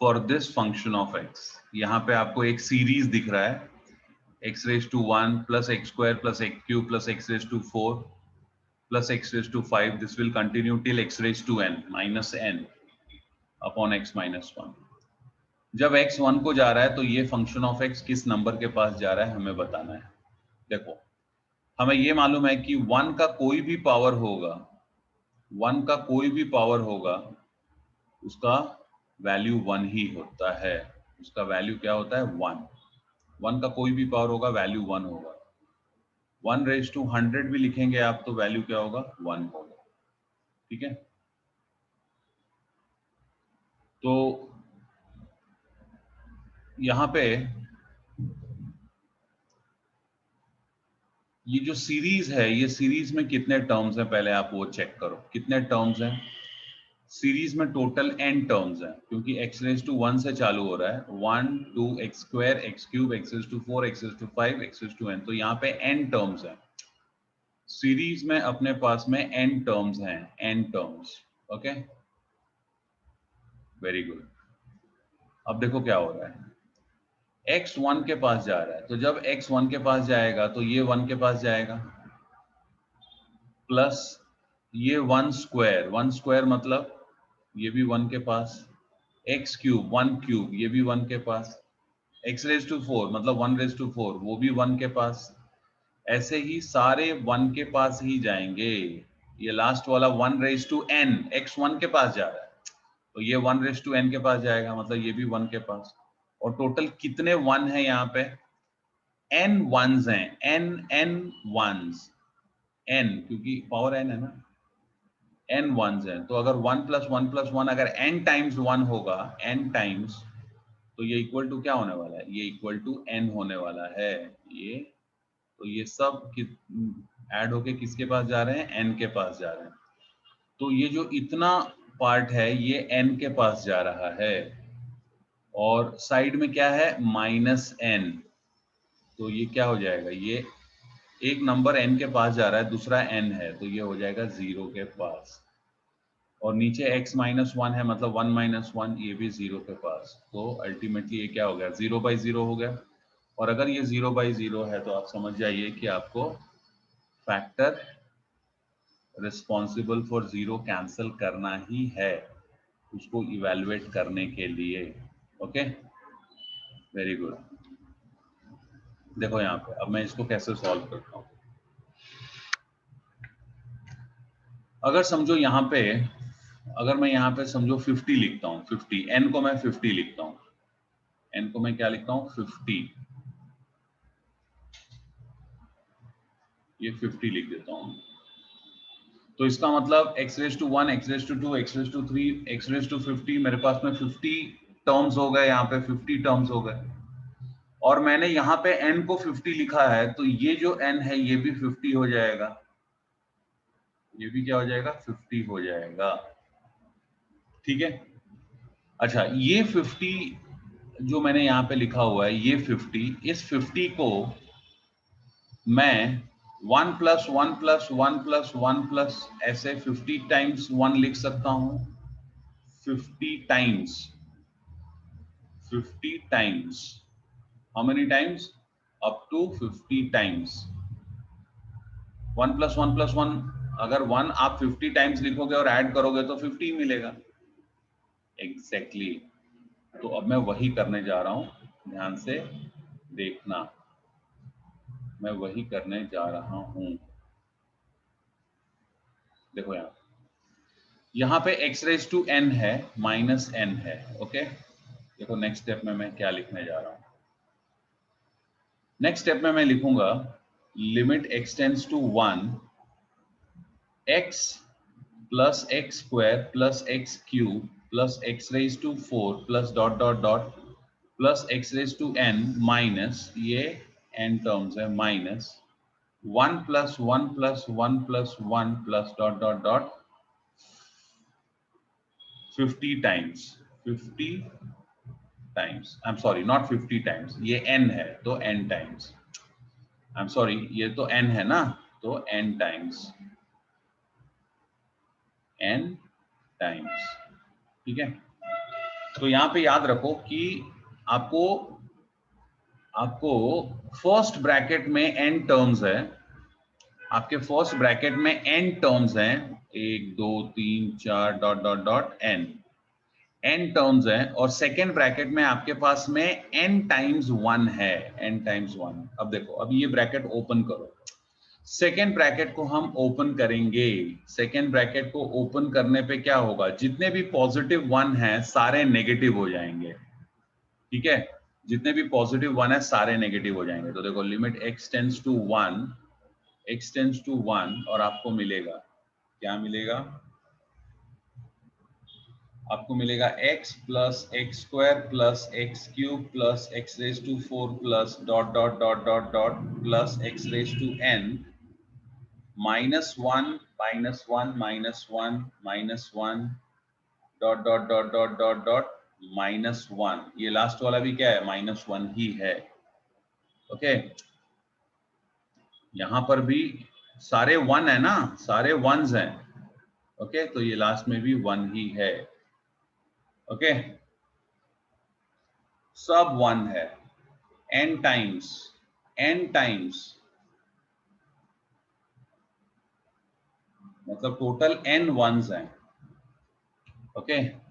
[SPEAKER 1] for this function of x। यहाँ पे आपको एक सीरीज दिख रहा है, x raise to 1 plus x square plus x cube plus x raise to 4 plus x raise to 5, this will continue till x raise to n minus n upon x minus 1। जब x 1 को जा रहा है तो ये function of x किस number के पास जा रहा है हमें बताना है। देखो हमें ये मालूम है कि 1 का कोई भी पावर होगा, 1 का कोई भी पावर होगा उसका वैल्यू 1 ही होता है, उसका वैल्यू क्या होता है? 1। 1 का कोई भी पावर होगा वैल्यू 1 होगा। 1 रेज टू 100 भी लिखेंगे आप तो वैल्यू क्या होगा? 1 होगा, ठीक है। तो यहाँ पे ये जो सीरीज है, ये सीरीज में कितने टर्म्स हैं पहले आप वो चेक करो, कितने टर्म्स हैं सीरीज में? टोटल n टर्म्स हैं, क्योंकि x रेज टू 1 से चालू हो रहा है, 1 2 x square x cube x raise to 4 x raise to 5 x raise to n, तो यहाँ पे n टर्म्स हैं सीरीज में, अपने पास में n टर्म्स हैं, n terms, okay very good. अब देखो क्या हो रहा है, x 1 के पास जा रहा है, तो जब x 1 के पास जाएगा तो ये 1 के पास जाएगा, प्लस ये 1 स्क्वायर मतलब ये भी 1 के पास, x क्यूब 1 क्यूब ये भी 1 के पास, x रेज टू 4 मतलब 1 रेज टू 4 वो भी 1 के पास, ऐसे ही सारे 1 के पास ही जाएंगे। ये लास्ट वाला 1 रेज टू n x 1 के पास जा रहा है तो ये 1 रेज टू n के पास जाएगा, मतलब ये भी 1 के पास। और टोटल कितने 1 है यहाँ पे? n वंस हैं, n वंस, n क्योंकि पावर n है ना, n वंस हैं, तो अगर 1 + 1 + 1 अगर n टाइम्स 1 होगा, n टाइम्स, तो ये इक्वल टू क्या होने वाला है? ये इक्वल टू n होने वाला है। ये तो ये सब ऐड होके किसके पास जा रहे हैं? n के पास जा रहे हैं। तो ये जो इतना पार्ट है ये n के पास जा रहा है, और साइड में क्या है? -n, तो ये क्या हो जाएगा? ये एक नंबर n के पास जा रहा है, दूसरा n है, तो ये हो जाएगा 0 के पास, और नीचे x -1 है मतलब 1 - 1, ये भी 0 के पास, तो अल्टीमेटली ये क्या हो गया? 0/0 हो गया। और अगर ये 0/0 है तो आप समझ जाइए कि आपको फैक्टर रिस्पॉन्सिबल फॉर 0 कैंसिल करना ही है उसको इवैल्यूएट करने के लिए, ओके वेरी गुड। देखो यहाँ पे अब मैं इसको कैसे सॉल्व करता हूँ। अगर समझो यहाँ पे, अगर मैं यहाँ पे समझो 50 लिखता हूँ, 50 n को मैं 50 लिखता हूँ, n को मैं क्या लिखता हूँ? 50, ये 50 लिख देता हूँ। तो इसका मतलब x raise to 1 x raise to 2 x raise to 3 x raise to 50, मेरे पास में 50 टर्म्स हो गए, यहाँ पे 50 टर्म्स हो गए, और मैंने यहाँ पे n को 50 लिखा है, तो ये जो n है ये भी 50 हो जाएगा, ये भी क्या हो जाएगा? 50 हो जाएगा, ठीक है। अच्छा, ये 50 जो मैंने यहाँ पे लिखा हुआ है, ये 50, इस 50 को मैं 1 प्लस 1 प्लस 1 प्लस 1 प्लस ऐसे 50 टाइम्स 1 लिख सकता हूं, 50 times, 50 times, how many times, up to 50 times. 1 plus 1 plus 1, अगर 1 आप 50 टाइम्स लिखोगे और ऐड करोगे तो 50 मिलेगा। एग्जैक्टली तो अब मैं वही करने जा रहा हूं, ध्यान से देखना, मैं वही करने जा रहा हूं। देखो यहां पे x रेज टू n है, माइनस n है, ओके। देखो नेक्स्ट स्टेप में मैं क्या लिखने जा रहा हूं। नेक्स्ट स्टेप में मैं लिखूंगा limit x tends to 1, x plus x square plus x cube plus x raise to 4 plus dot dot dot plus x raise to n minus, ये n टर्म्स है, minus 1 plus 1 plus 1 plus 1 plus dot dot dot 50 times, 50 times, I am sorry not 50 times, ये n है तो n times, I am sorry ये तो n है ना, तो n टाइम्स, n टाइम्स, ठीक है। तो यहां पे याद रखो कि आपको आपको फर्स्ट ब्रैकेट में n टर्म्स है, आपके फर्स्ट ब्रैकेट में n टर्म्स हैं, 1 2 3 4 dot dot dot n, n terms हैं, और सेकेंड ब्रैकेट में आपके पास में n टाइम्स 1 है, n टाइम्स 1। अब देखो, अब ये ब्रैकेट ओपन करो, सेकेंड ब्रैकेट को हम ओपन करेंगे, सेकेंड ब्रैकेट को ओपन करने पे क्या होगा, जितने भी पॉजिटिव 1 है सारे नेगेटिव हो जाएंगे, ठीक है, जितने भी पॉजिटिव 1 है सारे नेगेटिव हो जाएंगे। तो देखो limit x tends to 1, x tends to 1, और आपको मिलेगा, क्या मिलेगा, आपको मिलेगा x plus x square plus x cube plus x raise to 4 plus dot dot dot dot dot plus x raise to n minus 1 minus 1 minus 1 minus 1 dot dot dot dot dot dot minus 1, ये last वाला भी क्या है, minus 1 ही है, okay. यहां पर भी सारे 1 है ना, सारे 1s हैं, ओके, तो ये लास्ट में भी 1 ही है, ओके, सब 1 है, n टाइम्स, n टाइम्स, मतलब टोटल n 1s हैं, ओके।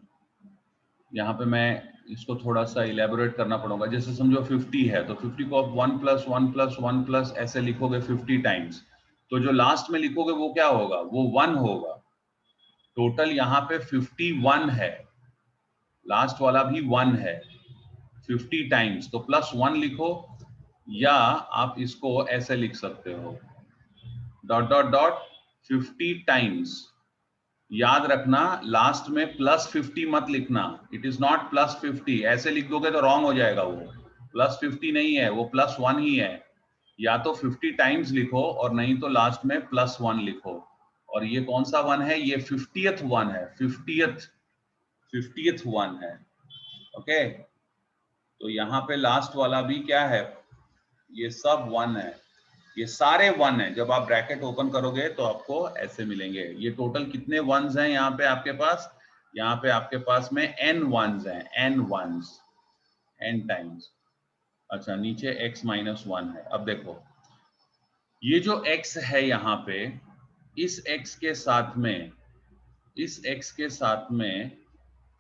[SPEAKER 1] यहाँ पे मैं इसको थोड़ा सा इलेबोरेट करना पड़ेगा, जैसे समझो 50 है तो 50 को आप 1 प्लस 1 प्लस 1 प्लस ऐसे लिखोगे 50 टाइम्स, तो जो लास्ट में लिखोगे वो क्या होगा, वो 1 होगा। टोटल यहाँ पे 51 है, लास्ट वाला भी 1 है, 50 टाइम्स, तो प्लस 1 लिखो, या आप इसको ऐसे लिख सकते हो, डॉट डॉट डॉट 50 टाइम्स। याद रखना लास्ट में प्लस 50 मत लिखना, इट इज नॉट प्लस 50, ऐसे लिख दोगे तो रॉन्ग हो जाएगा, वो प्लस 50 नहीं है, वो प्लस 1 ही है। या तो 50 टाइम्स लिखो और नहीं तो लास्ट में प्लस 1 लिखो। और ये कौन सा 1 है, ये 50th 1 है, 50th 1 है, ओके। तो यहाँ पे लास्ट वाला भी क्या है, ये सब 1 है, ये सारे 1 है। जब आप ब्रैकेट ओपन करोगे तो आपको ऐसे मिलेंगे। ये टोटल कितने 1s हैं यहाँ पे आपके पास, यहाँ पे आपके पास में n 1s हैं, n 1s, n टाइम्स। अच्छा नीचे x माइनस 1 है। अब देखो ये जो x है यहाँ पे, इस x के साथ में, इस x के साथ में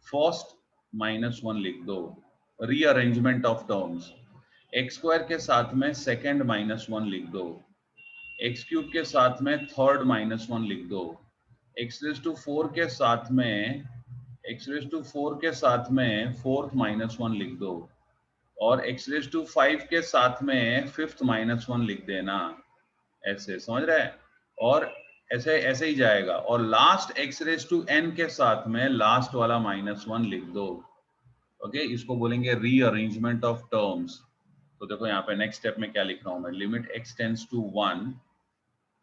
[SPEAKER 1] फर्स्ट माइनस 1 लिख दो, rearrangement of terms. X square के साथ में सेकेंड माइनस 1 लिख दो, एक्स क्यूब के साथ में थर्ड माइनस 1 लिख दो, एक्स रेज टू 4 के साथ में, एक्स रेज टू 4 के साथ में फोर्थ माइनस 1 लिख दो, और एक्स रेज टू 5 के साथ में फिफ्थ माइनस 1 लिख देना, ऐसे समझ रहे हैं। और ऐसे ऐसे ही जाएगा, और last x raise to n के साथ में लास्ट वाला माइनस 1 लिख दो, ओके। इसको बोलेंगे रीअरेंजमेंट ऑफ टर्म्स। तो देखो यहाँ पे नेक्स्ट स्टेप में क्या लिख रहा हूं मैं, limit x tends to 1,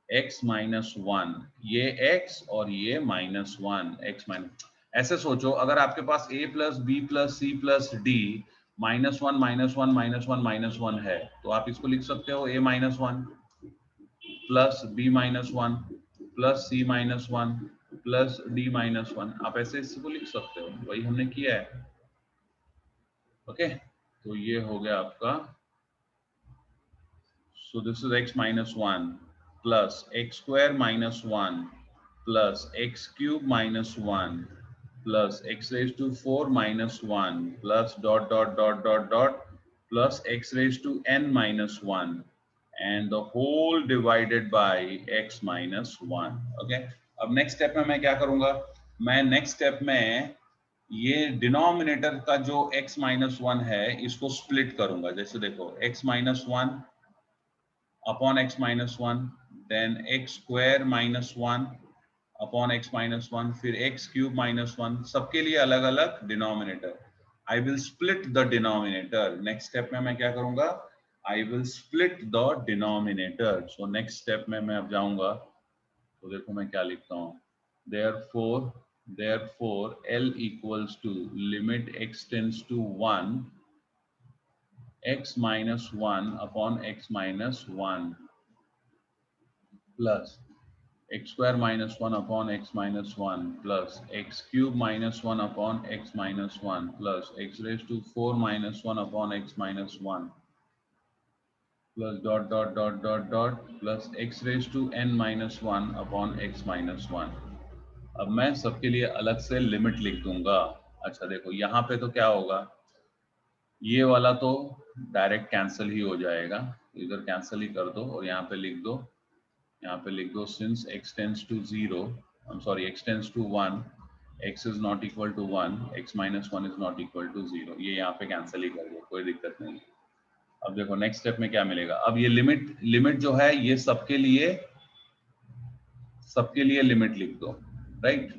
[SPEAKER 1] x minus 1, ये x और ये माइनस 1, x माइनस, ऐसे सोचो अगर आपके पास a plus B plus C plus D minus 1 minus 1 minus 1 minus 1 है, तो आप इसको लिख सकते हो a minus 1, plus B minus one plus C minus one plus D minus one, आप ऐसे इसको लिख सकते हो, वही हमने किया है। ओके, तो ये हो गया आपका, so this is x minus 1 plus x square minus 1 plus x cube minus 1 plus x raised to 4 minus 1 plus dot dot dot dot dot plus x raised to n minus 1 and the whole divided by x minus 1. Okay, अब next step में मैं क्या करूंगा, मैं next step में ये denominator का जो x minus 1 है इसको स्प्लिट करूंगा। जैसे देखो x minus 1 upon x minus 1, then x square minus 1 upon x minus 1, फिर x cube minus 1, सबके लिए अलग अलग denominator. I will split the denominator. Next step में मैं क्या करूंगा, I will split the denominator. So next step में मैं अब जाऊंगा, तो देखो मैं क्या लिखता हूँ, therefore L equals to limit x tends to 1 x minus 1 upon x minus 1 plus x square minus 1 upon x minus 1 plus x cube minus 1 upon x minus 1 plus x raised to 4 minus 1 upon x minus 1 plus dot dot dot dot dot plus x raised to n minus 1 upon x minus 1. अब मैं सबके लिए अलग से limit लिख दूंगा। अच्छा देखो यहाँ पे तो क्या होगा, ये वाला तो डायरेक्ट कैंसिल ही हो जाएगा, इधर कैंसिल ही कर दो और यहाँ पे लिख दो, यहाँ पे लिख दो since x tends to 0, I'm sorry, x tends to 1, x is not equal to 1, x minus 1 is not equal to 0, ये यहाँ पे कैंसिल ही कर दो, कोई दिक्कत नहीं। अब देखो नेक्स्ट स्टेप में क्या मिलेगा, अब ये लिमिट जो है ये सबके लिए लिमिट लिख दो, राइट।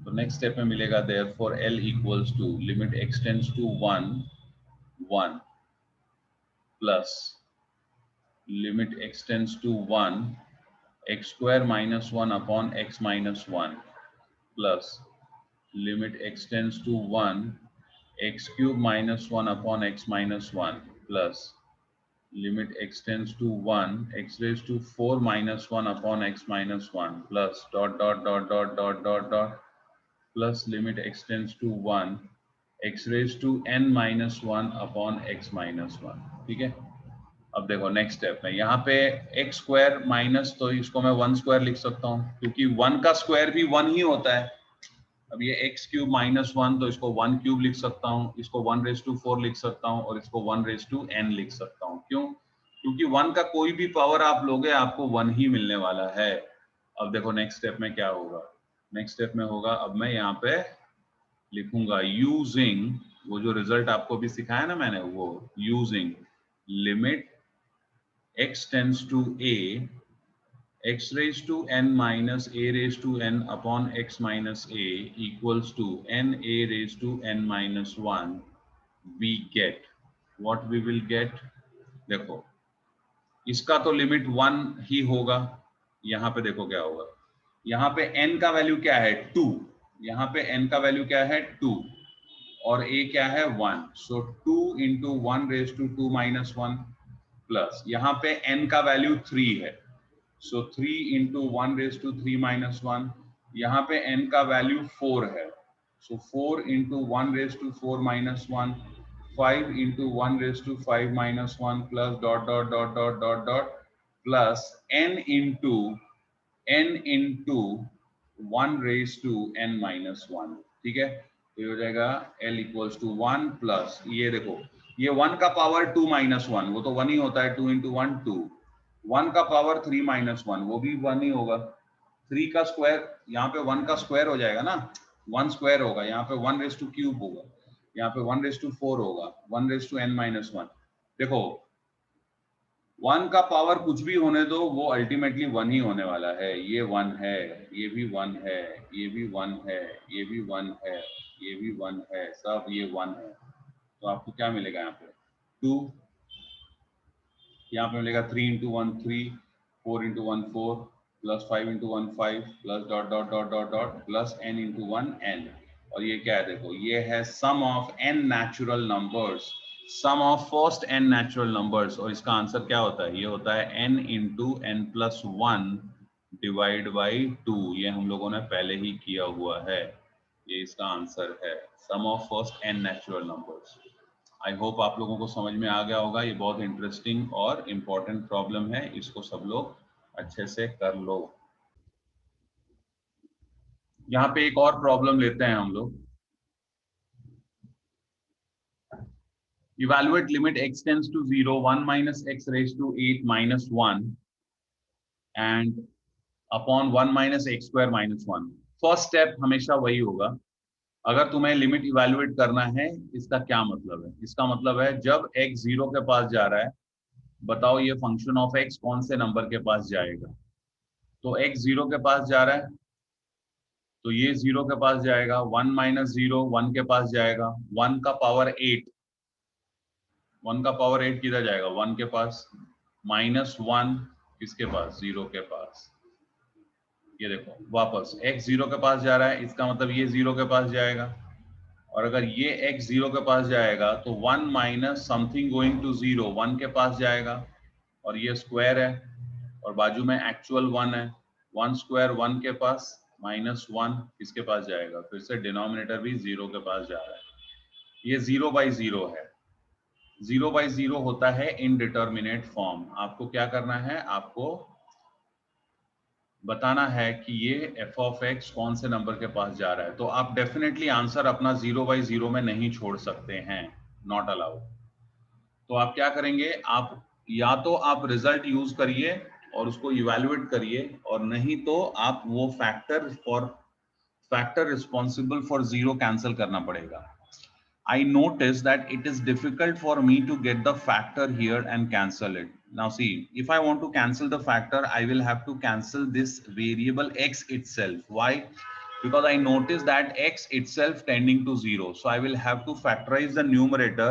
[SPEAKER 1] तो नेक्स्ट स्टेप में मिलेगा therefore L equals to limit x tends to 1 1 plus limit x tends to 1 x square minus 1 upon x minus 1 plus limit x tends to 1 x cube minus 1 upon x minus 1 plus limit x tends to 1 x raised to 4 minus 1 upon x minus 1 plus dot dot dot dot dot dot dot plus limit x tends to 1 x raised to n minus 1 upon x minus 1। ठीक है, अब देखो next step है, यहाँ पे x square minus, तो इसको मैं 1 स्क्वायर लिख सकता हूँ क्योंकि 1 का स्क्वायर भी 1 ही होता है। अब ये एक्स क्यूब माइनस 1, तो इसको 1 क्यूब लिख सकता हूँ, इसको 1 रेज टू 4 लिख सकता हूँ और इसको 1 रेज टू n लिख सकता हूँ। क्यों? क्योंकि 1 का कोई भी पावर आप लोगे आपको 1 ही मिलने वाला है। अब देखो नेक्स्ट स्टेप में क्या होगा, नेक्स्ट स्टेप में होगा, अब मैं यहाँ पे लिखूंगा यूजिंग, वो जो रिजल्ट आपको भी सिखाया ना मैंने, वो using limit x tends to a x raised to n minus a raised to n upon x minus a equals to n a raised to n minus 1, we get what we will get। देखो इसका तो limit 1 ही होगा, यहाँ पे देखो क्या होगा, यहाँ पे n का वैल्यू क्या है 2, यहाँ पे n का वैल्यू क्या है 2 और a क्या है 1, सो 2 into 1 raised to 2 minus 1 plus यहाँ पे n का वैल्यू 3 है, सो 3 into 1 raised to 3 minus 1, यहाँ पे n का वैल्यू 4 है, सो 4 into 1 raised to 4 minus 1, 5 into 1 raised to 5 minus 1 plus dot dot dot dot dot dot plus n into 1 raised to n minus 1। ठीक है, तो ये हो जाएगा L equals to 1 प्लस, ये देखो ये 1 का पावर 2 माइनस 1, वो तो 1 ही होता है, 2 into 1 2, 1 का पावर 3 माइनस 1, वो भी 1 ही होगा, 3 का स्क्वायर, यहाँ पे 1 का स्क्वायर हो जाएगा ना, 1 स्क्वायर होगा, यहाँ पे 1 रेज टू क्यूब होगा, यहाँ पे 1 रेज टू 4 होगा, 1 रेज टू n माइनस 1। देखो 1 का पावर कुछ भी होने दो, वो अल्टीमेटली 1 ही होने वाला है, ये 1 है, ये भी 1 है, ये भी 1 है, ये भी 1 है, ये भी 1 है, सब ये 1 है, तो आपको क्या मिलेगा यहाँ पे 2, यहाँ पे मिलेगा 3 into 1 3, 4 into 1 4 plus 5 into 1 5 plus dot dot dot dot dot plus n into 1 n, और ये क्या है देखो, ये है sum of n natural numbers sum of first n natural numbers, और इसका आंसर क्या होता है? ये होता है n into n plus one divide by 2। ये हम लोगों ने पहले ही किया हुआ है, ये इसका आंसर है, sum of first n natural numbers. I hope आप लोगों को समझ में आ गया होगा। ये बहुत इंटरेस्टिंग और इम्पोर्टेंट प्रॉब्लम है, इसको सब लोग अच्छे से कर लो। यहाँ पे एक और प्रॉब्लम लेते हैं हम लोग। Evaluate limit x tends to 0, 1 minus x raised to 8 minus 1 and upon 1 minus x square minus 1। First step हमेशा वही होगा। अगर तुम्हें लिमिट इवैल्यूएट करना है, इसका क्या मतलब है? इसका मतलब है जब x 0 के पास जा रहा है, बताओ ये फंक्शन ऑफ x कौन से नंबर के पास जाएगा? तो x 0 के पास जा रहा है, तो ये 0 के पास जाएगा, 1 माइनस 0 1 के पास जाएगा, 1 का पावर 8, 1 का पावर 8 किधर जाएगा? 1 के पास, माइनस 1 किसके पास? 0 के पास। ये देखो वापस x 0 के पास जा रहा है, इसका मतलब ये 0 के पास जाएगा, और अगर ये x 0 के पास जाएगा तो 1 माइनस समथिंग गोइंग टू 0 1 के पास जाएगा, और ये स्क्वायर है और बाजू में एक्चुअल 1 है, 1 स्क्वायर 1 के पास, माइनस 1 किसके पास जाएगा? फिर से डिनोमिनेटर भी 0 के पास जा रहा है। ये 0 बाई 0 है। 0 बाई 0 होता है इनडिटर्मिनेट फॉर्म। आपको क्या करना है? आपको बताना है कि ये f ऑफ x कौन से नंबर के पास जा रहा है। तो आप डेफिनेटली आंसर अपना 0 बाई 0 में नहीं छोड़ सकते हैं, नॉट अलाउड। तो आप क्या करेंगे? आप या तो आप रिजल्ट यूज करिए और उसको इवैल्यूएट करिए, और नहीं तो आप वो फैक्टर रिस्पॉन्सिबल फॉर 0 कैंसिल करना पड़ेगा। I noticed that it is difficult for me to get the factor here and cancel it. Now see, if I want to cancel the factor, I will have to cancel this variable x itself. Why? Because I noticed that x itself tending to 0. So I will have to factorize the numerator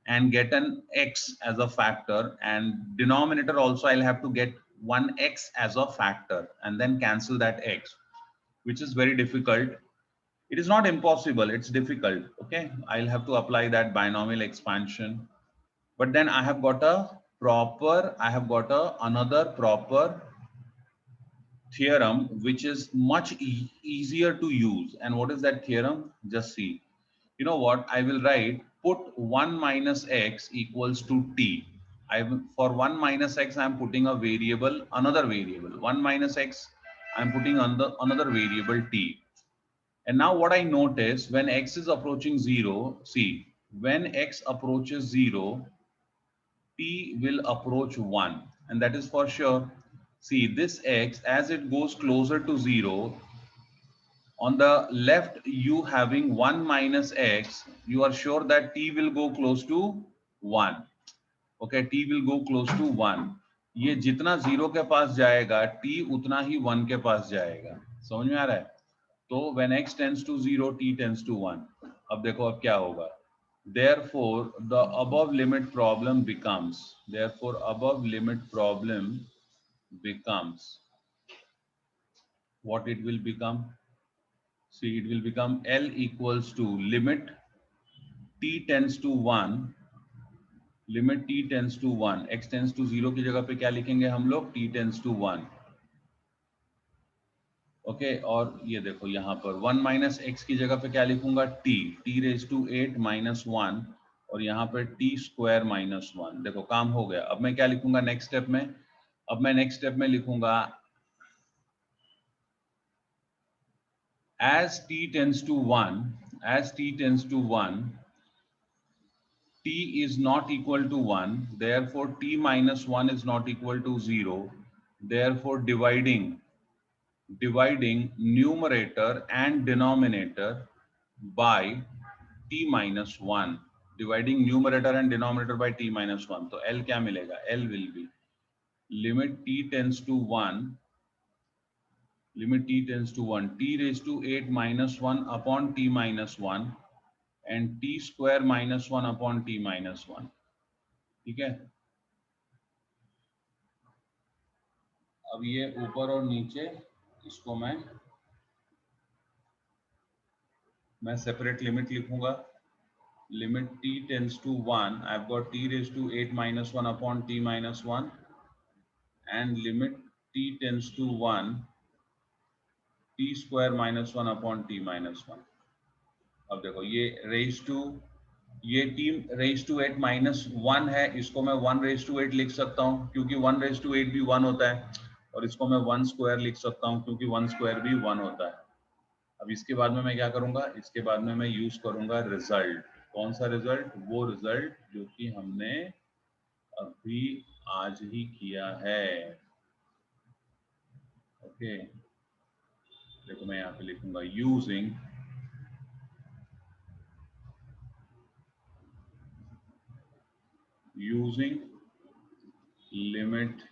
[SPEAKER 1] and get an x as a factor, and denominator also I'll have to get 1x as a factor and then cancel that x, which is very difficult. It is not impossible, it's difficult. Okay, I'll have to apply that binomial expansion, but then I have got another proper theorem which is much easier to use. And what is that theorem? Just see. You know what, I will write, put 1 minus x equals to t. For 1 minus x I am putting a variable, another variable 1 minus x, I am putting another variable t. And now what I notice, when x is approaching 0, see, when x approaches 0, t will approach 1. And that is for sure. See, this x, as it goes closer to 0, on the left, you having 1 minus x, you are sure that t will go close to 1. Okay, t will go close to 1. ये जितना 0 के पास जाएगा, t उतना ही 1 के पास जाएगा। समझ में आ रहा है? तो when x tends to 0, t tends to 1. अब देखो अब क्या होगा? Therefore, the above limit problem becomes, what it will become? See, it will become L equals to limit t tends to 1, x tends to 0 की जगह पे क्या लिखेंगे हम लोग? t tends to 1. ओके, और ये देखो यहाँ पर 1 माइनस एक्स की जगह पे क्या लिखूंगा? t रेज टू 8 माइनस 1, और यहाँ पे t स्क्वायर माइनस 1। देखो काम हो गया। अब मैं क्या लिखूंगा नेक्स्ट स्टेप में? अब मैं नेक्स्ट स्टेप में लिखूंगा as t tends to 1, t is not equal to 1, therefore t minus 1 is not equal to 0, therefore dividing numerator and denominator by t minus 1, dividing numerator and denominator by t minus 1, तो L क्या मिलेगा? L will be limit t tends to 1, t raised to 8 minus 1 upon t minus 1 and t square minus 1 upon t minus 1. ठीक है, अब ये ऊपर और नीचे इसको मैं सेपरेट लिमिट लिखूंगा। limit t tends to 1, I've got t raised to 8 minus 1 upon t minus 1, and limit t tends to 1, t square minus 1 upon t minus 1. अब देखो ये t रेज टू 8 माइनस 1 है, इसको मैं 1 रेज टू 8 लिख सकता हूँ क्योंकि 1 रेज टू 8 भी 1 होता है, और इसको मैं 1 स्क्वायर लिख सकता हूँ क्योंकि 1 स्क्वायर भी 1 होता है। अब इसके बाद में मैं क्या करूंगा, इसके बाद में मैं यूज करूंगा रिजल्ट। कौन सा रिजल्ट? वो रिजल्ट जो कि हमने अभी आज ही किया है। ओके, देखो मैं यहाँ पे लिखूंगा using limit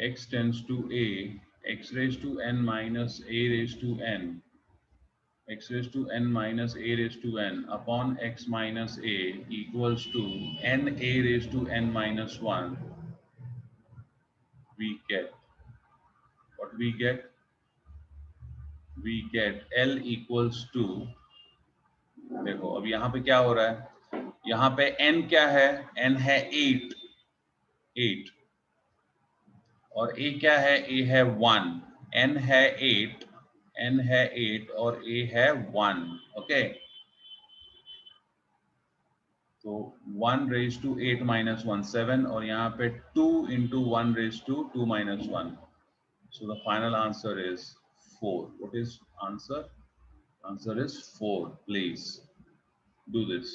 [SPEAKER 1] x tends to a, x raised to n minus a raised to n, x raised to n minus a raised to n upon x minus a equals to n a raised to n minus 1, we get what we get? We get L equals to, देखो अब यहाँ पे क्या हो रहा है, यहाँ पे n क्या है? n है 8 और a क्या है? a है 1, n है 8 और a है 1। ओके, तो 1 रेज टू 8 माइनस 1 7, और यहाँ पे 2 into 1 raise to 2 minus 1। So the final answer is 4। What is answer? Answer is 4. Please do this.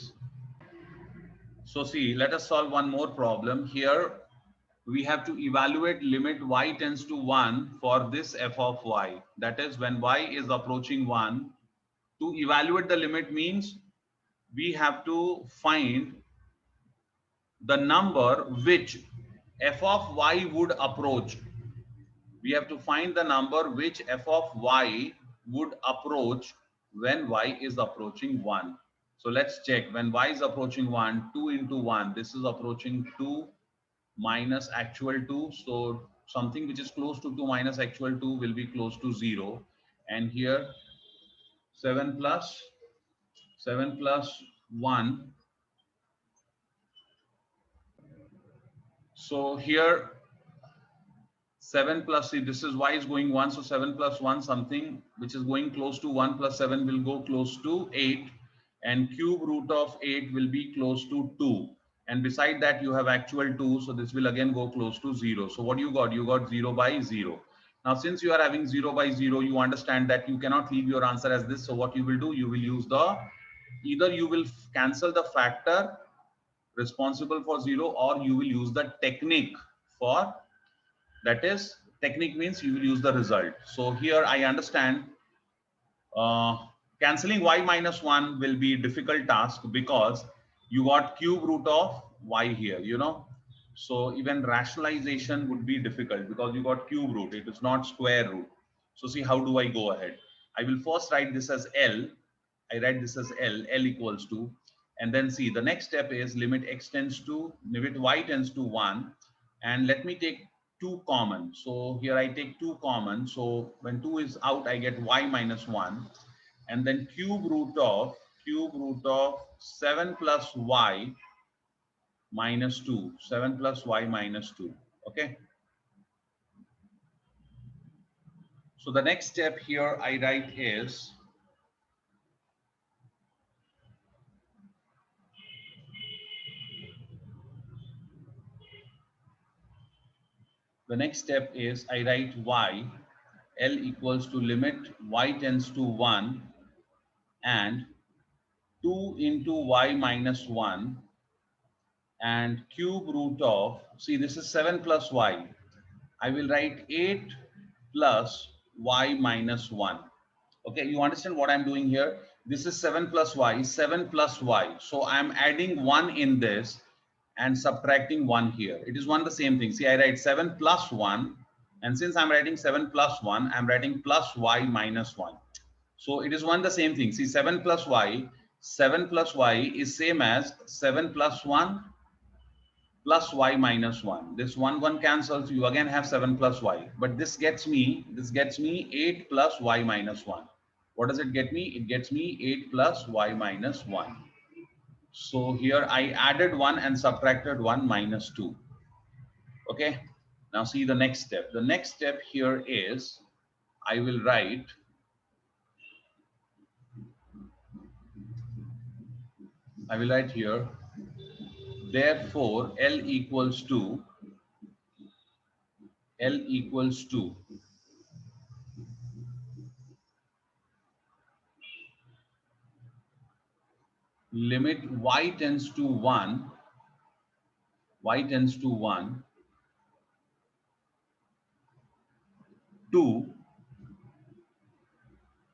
[SPEAKER 1] So see, let us solve one more problem. Here we have to evaluate limit y tends to 1 for this f of y. That is, when y is approaching 1, to evaluate the limit means we have to find the number which f of y would approach. We have to find the number which f of y would approach when y is approaching 1. So let's check. When y is approaching 1, 2 into 1, this is approaching 2 minus actual 2. So something which is close to 2 minus actual 2 will be close to 0. And here 7 plus 1. So here 7 plus, see, this is y is going 1, so 7 plus 1, something which is going close to 1 plus 7 will go close to 8, and cube root of 8 will be close to 2. And beside that you have actual 2, so this will again go close to 0. So what you got? You got 0 by 0. Now since you are having 0 by 0, you understand that you cannot leave your answer as this. So what you will do? You will use either you will cancel the factor responsible for 0, or you will use the technique for, that is, technique means you will use the result. So here I understand cancelling y minus 1 will be a difficult task because you got cube root of y here, so even rationalization would be difficult because you got cube root, it is not square root. So see, how do I go ahead? I will first write this as L. I write this as L equals to, and then see, the next step is limit y tends to 1, and let me take 2 common. So here I take 2 common. So when 2 is out, I get y minus 1, and then cube root of 7 plus y minus 2. 7 plus y minus 2. Okay. So the next step here I write is I write y, L equals to limit y tends to 1 and 2 into y minus 1 and cube root of, see, this is 7 plus y. I will write 8 plus y minus 1. Okay, you understand what I'm doing here? This is 7 plus y, 7 plus y. So I'm adding 1 in this and subtracting 1 here. It is one the same thing. See, I write 7 plus 1, and since I'm writing 7 plus 1, I'm writing plus y minus 1. So it is one the same thing. See, 7 plus y is same as 7 plus 1 plus y minus 1. This 1 cancels, you again have 7 plus y. But this gets me 8 plus y minus 1. What does it get me? It gets me 8 plus y minus 1. So here I added 1 and subtracted 1 minus 2. Okay, now see the next step. The next step here is I will write here, therefore L equals to limit y tends to 1, to,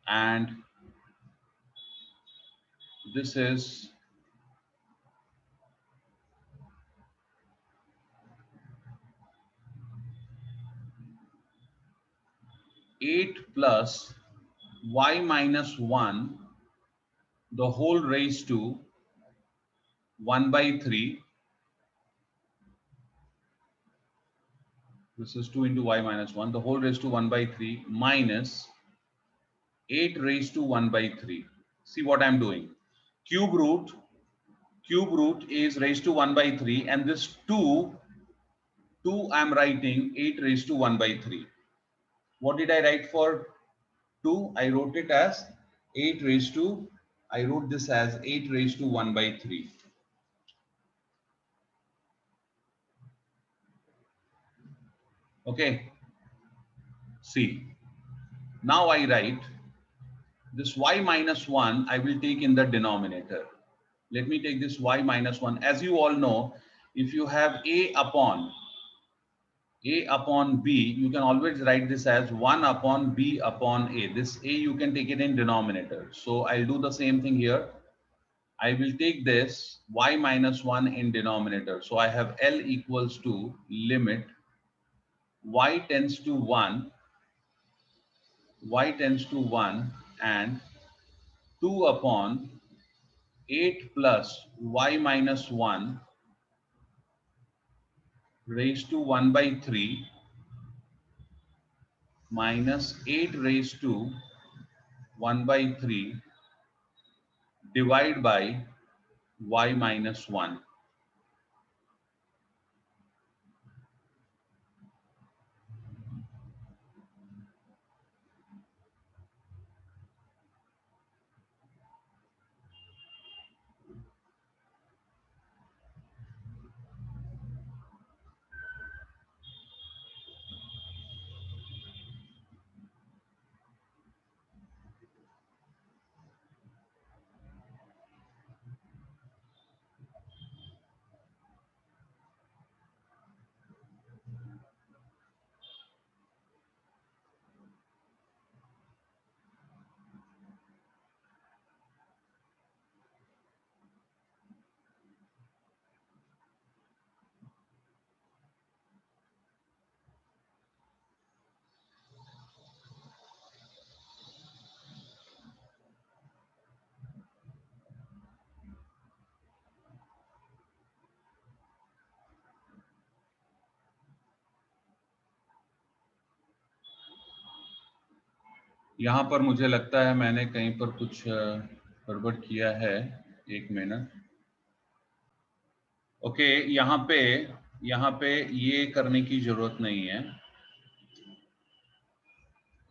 [SPEAKER 1] and this is eight plus y minus 1 the whole raised to 1 by 3. This is 2 into y minus 1, the whole raised to 1 by 3 minus 8 raised to 1 by 3. See what I'm doing. Cube root is raised to 1 by 3, and this 2 I'm writing 8 raised to 1 by 3. What did I write for 2? I wrote it as 8 raised to, I wrote this as 8 raised to 1 by 3. Okay. See, now I write this y minus 1 I will take in the denominator. Let me take this y minus 1. As you all know, if you have a upon b, you can always write this as 1 upon b upon a. This a you can take it in denominator. So I'll do the same thing here. I will take this y minus 1 in denominator. So I have L equals to limit y tends to 1 and 2 upon 8 plus y minus 1 raised to 1 by 3 minus 8 raised to 1 by 3 divided by y minus 1. यहाँ पर मुझे लगता है मैंने कहीं पर कुछ गड़बड़ किया है. एक मिनट. ओके, यहाँ पे ये करने की जरूरत नहीं है.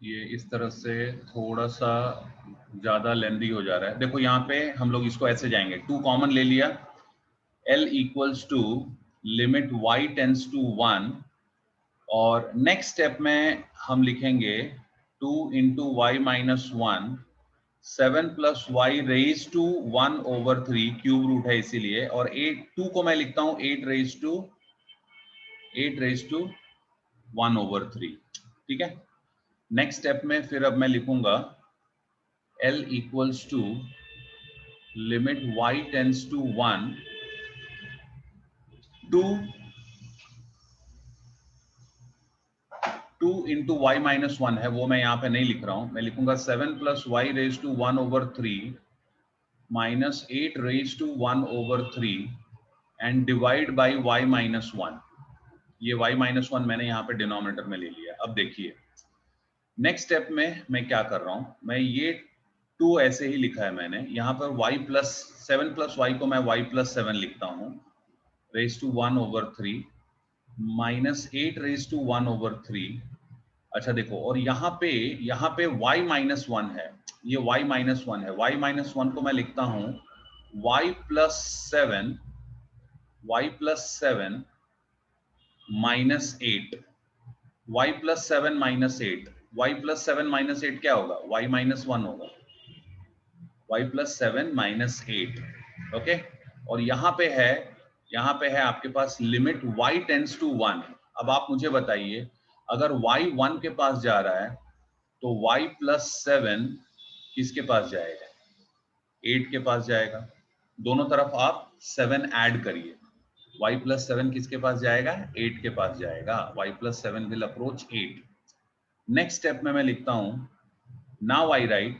[SPEAKER 1] ये इस तरह से थोड़ा सा ज्यादा लेंदी हो जा रहा है. देखो यहाँ पे हम लोग इसको ऐसे जाएंगे. 2 कॉमन ले लिया. L equals to limit y tends to 1, और नेक्स्ट स्टेप में हम लिखेंगे 2 into y minus 1 7 plus y raise to 1 over 3, cube root है इसीलिए, और 2 को मैं लिखता हूं 8 रेज टू 1 ओवर 3. ठीक है. नेक्स्ट स्टेप में फिर अब मैं लिखूंगा L equals to limit y tends to 1 2 into y minus 1 है, वो मैं यहाँ पे नहीं लिख रहा हूं. मैं लिखूंगा 7 plus y raise to 1 over 3 minus 8 raise to 1 over 3 and divide by y minus 1. ये वाई माइनस 1 मैंने यहाँ पे डिनोमिनेटर में ले लिया. अब देखिए नेक्स्ट स्टेप में मैं क्या कर रहा हूं. मैं ये 2 ऐसे ही लिखा है मैंने। यहाँ पर y प्लस 7 प्लस वाई को मैं y प्लस 7 लिखता हूँ, raise to 1/3 minus 8 raise to 1/3। अच्छा देखो, और यहाँ पे y माइनस 1 है, ये y माइनस 1 है। y माइनस 1 को मैं लिखता हूँ y plus 7 minus 8, y plus 7 minus 8, y plus 7 minus 8 क्या होगा, y माइनस 1 होगा, y प्लस 7 माइनस 8। ओके, और यहाँ पे है आपके पास लिमिट y टेंड्स टू 1। अब आप मुझे बताइए, अगर y 1 के पास जा रहा है तो y प्लस 7 किसके पास जाएगा, 8 के पास जाएगा। दोनों तरफ आप 7 ऐड करिए, y प्लस 7 किसके पास जाएगा, 8 के पास जाएगा। y plus 7 will approach 8। Next step में मैं लिखता हूं, now I right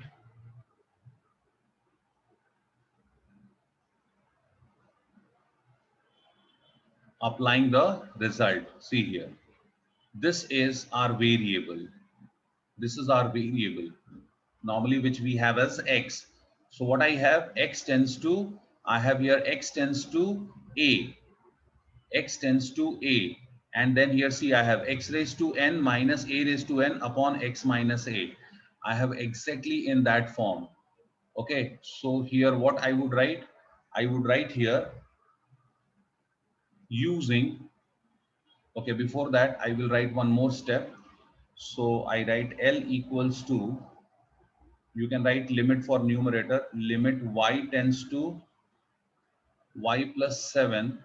[SPEAKER 1] applying the result. See here, this is our variable, normally which we have as x. So what I have, x tends to, I have here x tends to a, and then here see I have x raised to n minus a raised to n upon x minus a. I have exactly in that form. Okay, so here what I would write here using, okay, before that I will write one more step. So I write L equals to, you can write limit for numerator, limit y tends to y plus 7,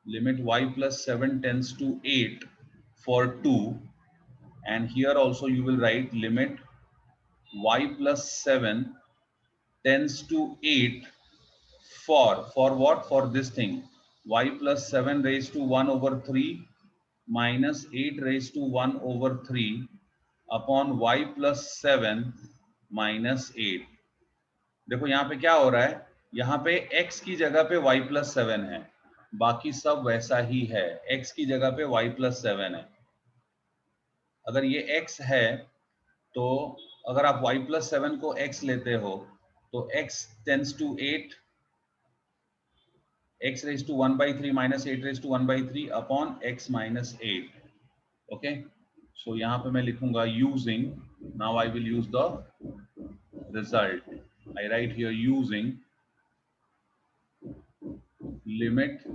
[SPEAKER 1] limit y plus 7 tends to 8 for 2, and here also you will write limit y plus 7 tends to 8 for what, for this thing, y plus 7 raised to 1/3 minus 8 raised to 1/3 upon y plus 7 minus 8। देखो यहाँ पे क्या हो रहा है, यहाँ पे x की जगह पे y plus 7 है, बाकी सब वैसा ही है, x की जगह पे y plus 7 है। अगर ये x है तो अगर आप y plus 7 को x लेते हो तो x tends to 8, x raised to 1/3 minus 8 raised to 1/3 upon x minus 8. Okay, so यहाँ पे मैं लिखूंगा using, now I will use the result. I write here using limit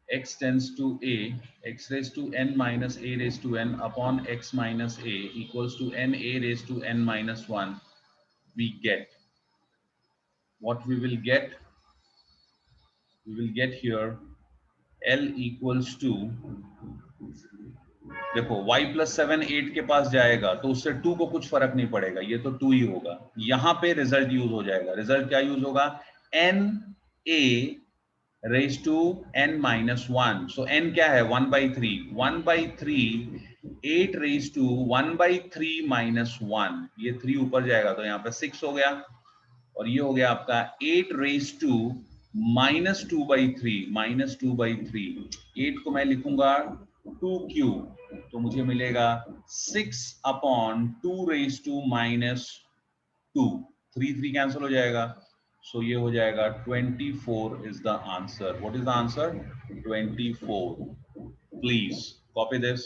[SPEAKER 1] x tends to a, x raised to n minus a raised to n upon x minus a equals to n a raised to n minus 1. We get what we will get here L equals to, देखो y plus 7 8 के पास जाएगा तो उससे 2 को कुछ फर्क नहीं पड़ेगा, ये तो 2 ही होगा। यहाँ पे रिजल्ट यूज हो जाएगा, रिजल्ट क्या यूज होगा, n a raised to n minus 1। so n क्या है, 1/3, 1/3 8 raised to 1/3 minus 1, ये 3 ऊपर जाएगा तो यहाँ पे 6 हो गया, और ये हो गया आपका 8 raised to minus 2/3, 8 को मैं लिखूंगा 2q, तो मुझे मिलेगा 6 upon 2 raised to minus 2, 3 cancel हो जाएगा, सो ये हो जाएगा 24 is the answer. What is the answer? 24. Please copy this.